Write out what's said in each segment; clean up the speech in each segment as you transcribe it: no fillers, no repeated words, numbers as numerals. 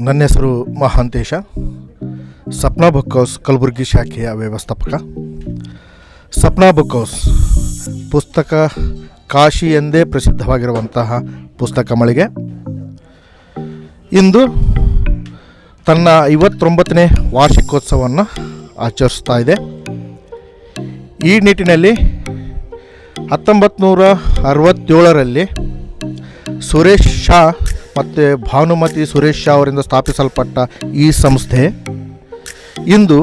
ನನ್ನ ಹೆಸರು Mahantesh, Sapna book house Kalaburagi ಶಾಖೆಯ ವ್ಯವಸ್ಥಾಪಕ. ಸಪ್ನಾ ಬುಕ್ ಹೌಸ್ ಪುಸ್ತಕ ಕಾಶಿ ಎಂದೇ ಪ್ರಸಿದ್ಧವಾಗಿರುವಂತಹ ಪುಸ್ತಕ ಮಳಿಗೆ ಇಂದು ತನ್ನ 59ನೇ ವಾರ್ಷಿಕೋತ್ಸವವನ್ನು ಆಚರಿಸ್ತಾ ಇದೆ. ಈ ನಿಟ್ಟಿನಲ್ಲಿ 1967ರಲ್ಲಿ ಸುರೇಶ್ ಶಾ ಮತ್ತು ಭಾನುಮತಿ ಸುರೇಶ್ ಶಾ ಅವರಿಂದ ಸ್ಥಾಪಿಸಲ್ಪಟ್ಟ ಈ ಸಂಸ್ಥೆ ಇಂದು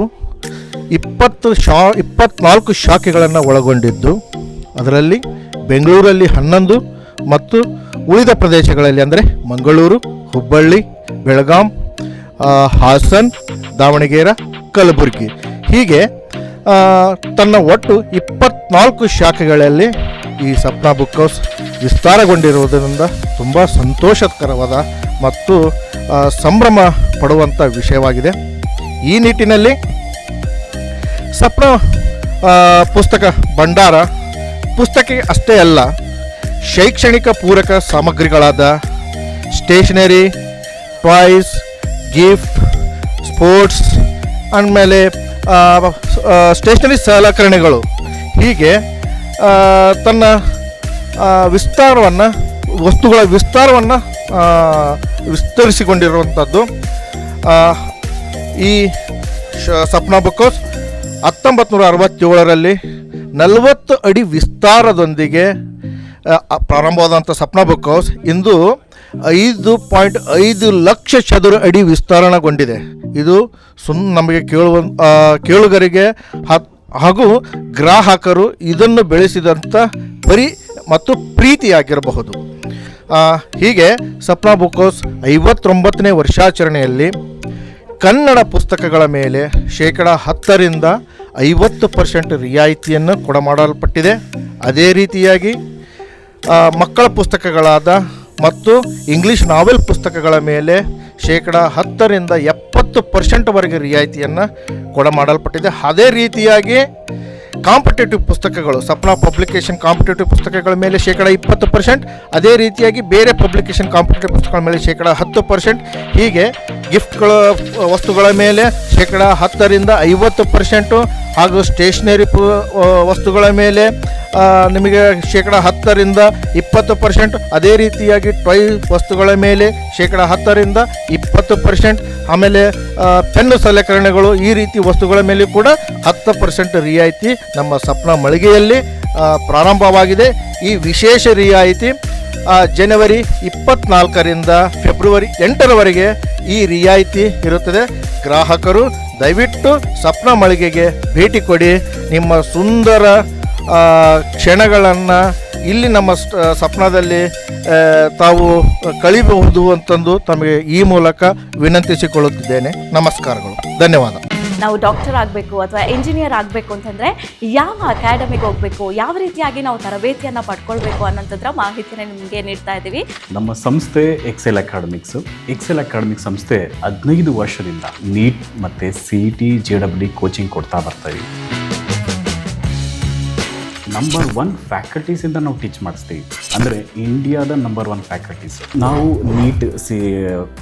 24 ಶಾಖೆಗಳನ್ನು ಒಳಗೊಂಡಿದ್ದು, ಅದರಲ್ಲಿ ಬೆಂಗಳೂರಲ್ಲಿ 11 ಮತ್ತು ಉಳಿದ ಪ್ರದೇಶಗಳಲ್ಲಿ ಅಂದರೆ ಮಂಗಳೂರು, ಹುಬ್ಬಳ್ಳಿ, ಬೆಳಗಾಂ, ಹಾಸನ್, ದಾವಣಗೆರೆ, ಕಲಬುರಗಿ ಹೀಗೆ ತನ್ನ ಒಟ್ಟು 24 ಶಾಖೆಗಳಲ್ಲಿ ಈ ಸಪ್ನಾ ಬುಕ್ ಹೌಸ್ ವಿಸ್ತಾರಗೊಂಡಿರುವುದರಿಂದ ತುಂಬ ಸಂತೋಷಕರವಾದ ಮತ್ತು ಸಂಭ್ರಮ ಪಡುವಂಥ ವಿಷಯವಾಗಿದೆ. ಈ ನಿಟ್ಟಿನಲ್ಲಿ ಸಪ್ನಾ ಪುಸ್ತಕ ಭಂಡಾರ ಪುಸ್ತಕ ಅಷ್ಟೇ ಅಲ್ಲ, ಶೈಕ್ಷಣಿಕ ಪೂರಕ ಸಾಮಗ್ರಿಗಳಾದ ಸ್ಟೇಷನರಿ, ಟಾಯ್ಸ್, ಗಿಫ್ಟ್, ಸ್ಪೋರ್ಟ್ಸ್, ಆಮೇಲೆ ಸ್ಟೇಷನರಿ ಸಲಕರಣೆಗಳು ಹೀಗೆ ತನ್ನ ವಸ್ತುಗಳ ವಿಸ್ತಾರವನ್ನು ವಿಸ್ತರಿಸಿಕೊಂಡಿರುವಂಥದ್ದು. ಈ ಸಪ್ನಾ ಬುಕ್ ಹೌಸ್ 1967ರಲ್ಲಿ 40 ಅಡಿ ವಿಸ್ತಾರದೊಂದಿಗೆ ಪ್ರಾರಂಭವಾದಂಥ ಸಪ್ನಾ ಬುಕ್ ಹೌಸ್ ಇಂದು 5.5 ಲಕ್ಷ ಚದುರ ಅಡಿ ವಿಸ್ತರಣೆಗೊಂಡಿದೆ. ಇದು ನಮಗೆ ಕೇಳುಗರಿಗೆ ಹಾಗೂ ಗ್ರಾಹಕರು ಇದನ್ನು ಬೆಳೆಸಿದಂಥ ಮತ್ತು ಪ್ರೀತಿಯಾಗಿರಬಹುದು. ಹೀಗೆ ಸಪ್ನಾ ಬುಕ್ ಹೌಸ್ 59ನೇ ವರ್ಷಾಚರಣೆಯಲ್ಲಿ ಕನ್ನಡ ಪುಸ್ತಕಗಳ ಮೇಲೆ 10% 50% ರಿಯಾಯಿತಿಯನ್ನು ಕೊಡಮಾಡಲ್ಪಟ್ಟಿದೆ. ಅದೇ ರೀತಿಯಾಗಿ ಮಕ್ಕಳ ಪುಸ್ತಕಗಳಾದ ಮತ್ತು ಇಂಗ್ಲೀಷ್ ನಾವೆಲ್ ಪುಸ್ತಕಗಳ ಮೇಲೆ 10% 70% ರಿಯಾಯಿತಿಯನ್ನು ಕೊಡಮಾಡಲ್ಪಟ್ಟಿದೆ. ಅದೇ ರೀತಿಯಾಗಿ ಕಾಂಪಿಟೇಟಿವ್ ಪುಸ್ತಕಗಳು, ಸಪ್ನಾ ಪಬ್ಲಿಕೇಶನ್ ಕಾಂಪಿಟೇಟಿವ್ ಪುಸ್ತಕಗಳ ಮೇಲೆ 20%, ಅದೇ ರೀತಿಯಾಗಿ ಬೇರೆ ಪಬ್ಲಿಕೇಶನ್ ಕಾಂಪಿಟೇಟಿವ್ ಪುಸ್ತಕಗಳ ಮೇಲೆ 10%, ಹೀಗೆ ಗಿಫ್ಟ್ಗಳ ವಸ್ತುಗಳ ಮೇಲೆ 10% 50%, ಹಾಗೂ ಸ್ಟೇಷನರಿ ವಸ್ತುಗಳ ಮೇಲೆ ನಿಮಗೆ 10% 20%, ಅದೇ ರೀತಿಯಾಗಿ ಟಾಯ್ ವಸ್ತುಗಳ ಮೇಲೆ 10% 20%, ಆಮೇಲೆ ಪೆನ್ನು ಸಲಕರಣೆಗಳು ಈ ರೀತಿ ವಸ್ತುಗಳ ಮೇಲೆ ಕೂಡ 10% ರಿಯಾಯಿತಿ ನಮ್ಮ ಸಪ್ನಾ ಮಳಿಗೆಯಲ್ಲಿ ಪ್ರಾರಂಭವಾಗಿದೆ. ಈ ವಿಶೇಷ ರಿಯಾಯಿತಿ ಜನವರಿ 24ರಿಂದ ಫೆಬ್ರವರಿ 8ರವರೆಗೆ ಈ ರಿಯಾಯಿತಿ ಇರುತ್ತದೆ. ಗ್ರಾಹಕರು ದಯವಿಟ್ಟು ಸಪ್ನಾ ಮಳಿಗೆಗೆ ಭೇಟಿ ಕೊಡಿ. ನಿಮ್ಮ ಸುಂದರ ಕ್ಷಣಗಳನ್ನು ಇಲ್ಲಿ ನಮ್ಮ ಸಪ್ನಾದಲ್ಲಿ ತಾವು ಕಳಿಬಹುದು ಅಂತಂದು ತಮಗೆ ಈ ಮೂಲಕ ವಿನಂತಿಸಿಕೊಳ್ಳುತ್ತಿದ್ದೇನೆ. ನಮಸ್ಕಾರಗಳು, ಧನ್ಯವಾದ. ನಾವು ಡಾಕ್ಟರ್ ಆಗಬೇಕು ಅಥವಾ ಇಂಜಿನಿಯರ್ ಆಗಬೇಕು ಅಂತಂದರೆ ಯಾವ ಅಕಾಡೆಮಿಗೆ ಹೋಗಬೇಕು, ಯಾವ ರೀತಿಯಾಗಿ ನಾವು ತರಬೇತಿಯನ್ನು ಪಡ್ಕೊಳ್ಬೇಕು ಅನ್ನೋಂಥದ್ರ ಮಾಹಿತಿನ ನಿಮಗೆ ನೀಡ್ತಾ ಇದ್ದೀವಿ. ನಮ್ಮ ಸಂಸ್ಥೆ ಎಕ್ಸೆಲ್ ಅಕಾಡೆಮಿಕ್ ಸಂಸ್ಥೆ 15 ವರ್ಷದಿಂದ ನೀಟ್ ಮತ್ತು CET JEE ಕೋಚಿಂಗ್ ಕೊಡ್ತಾ ಬರ್ತೀವಿ. ನಂಬರ್ 1 ಫ್ಯಾಕಲ್ಟೀಸಿಂದ ನಾವು ಟೀಚ್ ಮಾಡಿಸ್ತೀವಿ. ಅಂದರೆ ಇಂಡಿಯಾದ ನಂಬರ್ 1 ಫ್ಯಾಕಲ್ಟೀಸ್. ನಾವು ನೀಟ್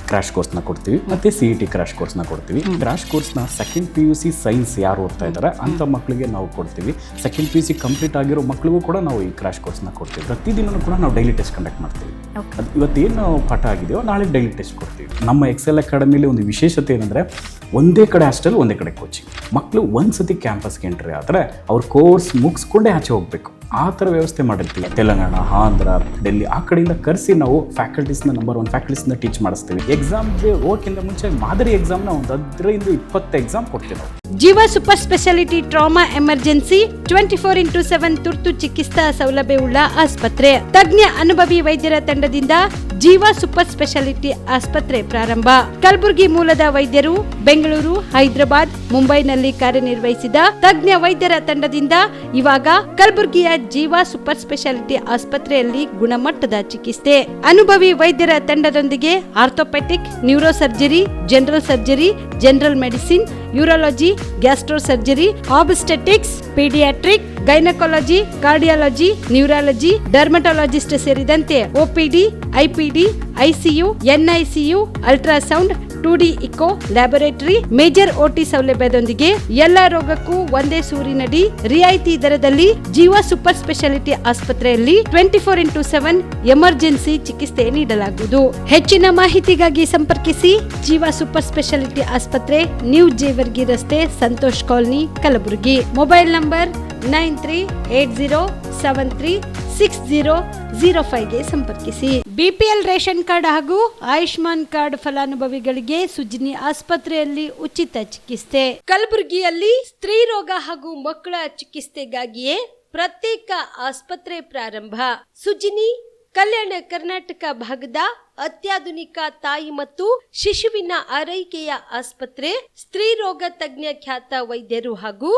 ಕ್ರ್ಯಾಶ್ ಕೋರ್ಸ್ನ ಕೊಡ್ತೀವಿ ಮತ್ತು CET ಕ್ರ್ಯಾಶ್ ಕೋರ್ಸ್ನ ಕೊಡ್ತೀವಿ. ಕ್ರ್ಯಾಶ್ ಕೋರ್ಸ್ನ ಸೆಕೆಂಡ್ PUC ಸೈನ್ಸ್ ಯಾರು ಓದ್ತಾ ಇದ್ದಾರೆ ಅಂಥ ಮಕ್ಕಳಿಗೆ ನಾವು ಕೊಡ್ತೀವಿ. ಸೆಕೆಂಡ್ PUC ಕಂಪ್ಲೀಟ್ ಆಗಿರೋ ಮಕ್ಕಳಿಗೂ ಕೂಡ ನಾವು ಈ ಕ್ರ್ಯಾಶ್ ಕೋರ್ಸ್ನ ಕೊಡ್ತೀವಿ. ಪ್ರತಿದಿನವೂ ಕೂಡ ನಾವು ಡೈಲಿ ಟೆಸ್ಟ್ ಕಂಡಕ್ಟ್ ಮಾಡ್ತೀವಿ. ಇವತ್ತೇನು ಪಾಠ ಆಗಿದೆಯೋ ನಾಳೆ ಡೈಲಿ ಟೆಸ್ಟ್ ಕೊಡ್ತೀವಿ. ನಮ್ಮ ಎಕ್ಸೆಲ್ ಅಕಾಡೆಮಿಲಿ ಒಂದು ವಿಶೇಷತೆ ಏನಂದರೆ ಒಂದೇ ಕಡೆ ಹಾಸ್ಟೆಲ್, ಒಂದೇ ಕಡೆ ಕೋಚಿಂಗ್. ಮಕ್ಕಳು ಒಂದ್ಸತಿ ಕ್ಯಾಂಪಸ್ಗೆ ಎಂಟ್ರಿ ಆದರೆ ಅವ್ರ ಕೋರ್ಸ್ ಮುಗಿಸ್ಕೊಂಡೇ ಆಚೆ ಹೋಗಬೇಕು. ಆ ಥರ ವ್ಯವಸ್ಥೆ ಮಾಡಿರ್ತೀವಿ. ತೆಲಂಗಾಣ, ಆಂಧ್ರ, ಡೆಲ್ಲಿ ಆ ಕಡೆಯಿಂದ ಕರೆಸಿ ನಾವು ಫ್ಯಾಕಲ್ಟೀಸ್ನ ನಂಬರ್ 1 ಫ್ಯಾಕಲ್ಟೀಸ್ನ ಟೀಚ್ ಮಾಡಿಸ್ತೀವಿ. ಎಕ್ಸಾಮ್ಗೆ ಹೋಗೋಕ್ಕಿಂತ ಮುಂಚೆ ಮಾದರಿ ಎಕ್ಸಾಮ್ನ ಒಂದು 10ರಿಂದ 20 ಎಕ್ಸಾಮ್ ಕೊಡ್ತೀವಿ ನಾವು. ಜೀವ super speciality trauma emergency 24x7 ತುರ್ತು ಚಿಕಿತ್ಸಾ ಸೌಲಭ್ಯವುಳ್ಳ ಆಸ್ಪತ್ರೆ. ತಜ್ಞ ಅನುಭವಿ ವೈದ್ಯರ ತಂಡದಿಂದ ಜೀವ ಸೂಪರ್ ಸ್ಪೆಷಾಲಿಟಿ ಆಸ್ಪತ್ರೆ ಪ್ರಾರಂಭ. ಕಲಬುರಗಿ ಮೂಲದ ವೈದ್ಯರು ಬೆಂಗಳೂರು, ಹೈದರಾಬಾದ್, ಮುಂಬೈನಲ್ಲಿ ಕಾರ್ಯನಿರ್ವಹಿಸಿದ ತಜ್ಞ ವೈದ್ಯರ ತಂಡದಿಂದ ಇವಾಗ ಕಲಬುರಗಿಯ ಜೀವ ಸೂಪರ್ ಸ್ಪೆಷಾಲಿಟಿ ಆಸ್ಪತ್ರೆಯಲ್ಲಿ ಗುಣಮಟ್ಟದ ಚಿಕಿತ್ಸೆ. ಅನುಭವಿ ವೈದ್ಯರ ತಂಡದೊಂದಿಗೆ orthopaedic, neuro surgery, general surgery, general medicine, urology, gastro surgery, obstetrics, paediatric, gynaecology, cardiology, neurology, dermatologist ಸೇರಿದಂತೆ OPD, IPD, ICU, NICU, ultrasound, 2D echo laboratory, major OT ಸೌಲಭ್ಯದೊಂದಿಗೆ ಎಲ್ಲಾ ರೋಗಕ್ಕೂ ಒಂದೇ ಸೂರಿನಡಿ ರಿಯಾಯಿತಿ ದರದಲ್ಲಿ ಜೀವ ಸೂಪರ್ ಸ್ಪೆಷಾಲಿಟಿ ಆಸ್ಪತ್ರೆಯಲ್ಲಿ 24x7 ಎಮರ್ಜೆನ್ಸಿ ಚಿಕಿತ್ಸೆ ನೀಡಲಾಗುವುದು. ಹೆಚ್ಚಿನ ಮಾಹಿತಿಗಾಗಿ ಸಂಪರ್ಕಿಸಿ ಜೀವ ಸೂಪರ್ ಸ್ಪೆಷಾಲಿಟಿ ಆಸ್ಪತ್ರೆ, ನ್ಯೂ ಜೇವರ್ಗಿ ರಸ್ತೆ, Santosh colony, Kalaburagi. Mobile number 9380736005 ಗೆ ಸಂಪರ್ಕಿಸಿ. BPL ರೇಷನ್ ಕಾರ್ಡ್ ಹಾಗೂ ಆಯುಷ್ಮಾನ್ ಕಾರ್ಡ್ ಫಲಾನುಭವಿಗಳಿಗೆ ಸುಜಿನಿ ಆಸ್ಪತ್ರೆಯಲ್ಲಿ ಉಚಿತ ಚಿಕಿತ್ಸೆ. ಕಲಬುರಗಿಯಲ್ಲಿ ಸ್ತ್ರೀ ರೋಗ ಹಾಗೂ ಮಕ್ಕಳ ಚಿಕಿತ್ಸೆಗಾಗಿಯೇ ಪ್ರತ್ಯೇಕ ಆಸ್ಪತ್ರೆ ಪ್ರಾರಂಭ. ಸುಜಿನಿ ಕಲ್ಯಾಣ ಕರ್ನಾಟಕ ಭಾಗದ ಅತ್ಯಾಧುನಿಕ ತಾಯಿ ಮತ್ತು ಶಿಶುವಿನ ಆರೈಕೆಯ ಆಸ್ಪತ್ರೆ. ಸ್ತ್ರೀ ರೋಗ ತಜ್ಞ ಖ್ಯಾತ ವೈದ್ಯರು ಹಾಗೂ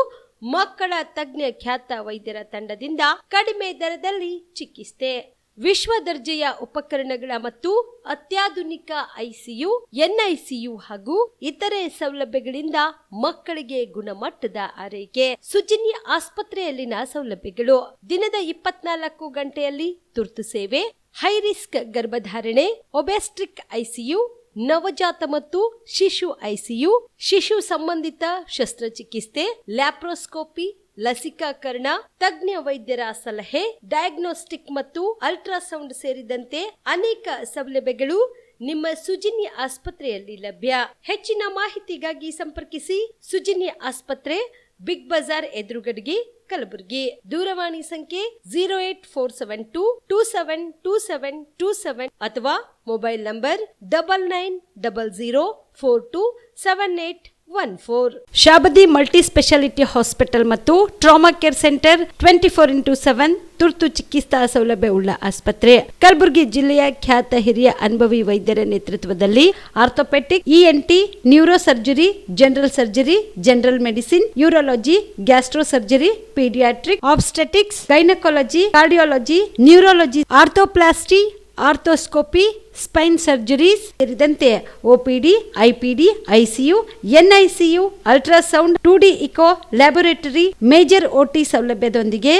ಮಕ್ಕಳ ತಜ್ಞ ಖ್ಯಾತ ವೈದ್ಯರ ತಂಡದಿಂದ ಕಡಿಮೆ ದರದಲ್ಲಿ ಚಿಕಿತ್ಸೆ. ವಿಶ್ವ ದರ್ಜೆಯ ಉಪಕರಣಗಳ ಮತ್ತು ಅತ್ಯಾಧುನಿಕ ICU, NICU ಹಾಗೂ ಇತರೆ ಸೌಲಭ್ಯಗಳಿಂದ ಮಕ್ಕಳಿಗೆ ಗುಣಮಟ್ಟದ ಆರೈಕೆ. ಸುಜಿನಿ ಆಸ್ಪತ್ರೆಯಲ್ಲಿನ ಸೌಲಭ್ಯಗಳು: ದಿನದ 24 ಗಂಟೆಯಲ್ಲಿ ತುರ್ತು ಸೇವೆ, ಹೈ ರಿಸ್ಕ್ ಗರ್ಭಧಾರಣೆ, ಒಬೆಸ್ಟ್ರಿಕ್ ICU, ನವಜಾತ ಮತ್ತು ಶಿಶು ICU, ಶಿಶು ಸಂಬಂಧಿತ ಶಸ್ತ್ರಚಿಕಿತ್ಸೆ, ಲ್ಯಾಪ್ರೋಸ್ಕೋಪಿ, ಲಸಿಕಾಕರಣ, ತಜ್ಞ ವೈದ್ಯರ ಸಲಹೆ, ಡಯಾಗ್ನೋಸ್ಟಿಕ್ ಮತ್ತು ಅಲ್ಟ್ರಾಸೌಂಡ್ ಸೇರಿದಂತೆ ಅನೇಕ ಸೌಲಭ್ಯಗಳು ನಿಮ್ಮ ಸುಜಿನಿ ಆಸ್ಪತ್ರೆಯಲ್ಲಿ ಲಭ್ಯ. ಹೆಚ್ಚಿನ ಮಾಹಿತಿಗಾಗಿ ಸಂಪರ್ಕಿಸಿ ಸುಜಿನಿ ಆಸ್ಪತ್ರೆ, ಬಿಗ್ ಬಜಾರ್ ಎದುರುಗಡೆಗೆ, ಕಲಬುರಗಿ. ದೂರವಾಣಿ ಸಂಖ್ಯೆ 08472272727 ಅಥವಾ mobile number 9900427814. Shabadi multi speciality hospital ಮತ್ತು ಟ್ರಾಮಾ ಕೇರ್ ಸೆಂಟರ್ 24x7 ತುರ್ತು ಚಿಕಿತ್ಸಾ ಸೌಲಭ್ಯ ಉಳ್ಳ ಆಸ್ಪತ್ರೆ. ಕಲಬುರಗಿ ಜಿಲ್ಲೆಯ ಖ್ಯಾತ ಹಿರಿಯ ಅನುಭವಿ ವೈದ್ಯರ ನೇತೃತ್ವದಲ್ಲಿ orthopaedic, ENT, neuro surgery, general surgery, general medicine, urology, gastro surgery, paediatric, obstetrics, gynaecology, cardiology, neurology, arthroplasty, arthroscopy, spine surgeries ಸೇರಿದಂತೆ OPD, IPD, ICU, NICU, ultrasound, 2D echo laboratory, major OT ಸೌಲಭ್ಯದೊಂದಿಗೆ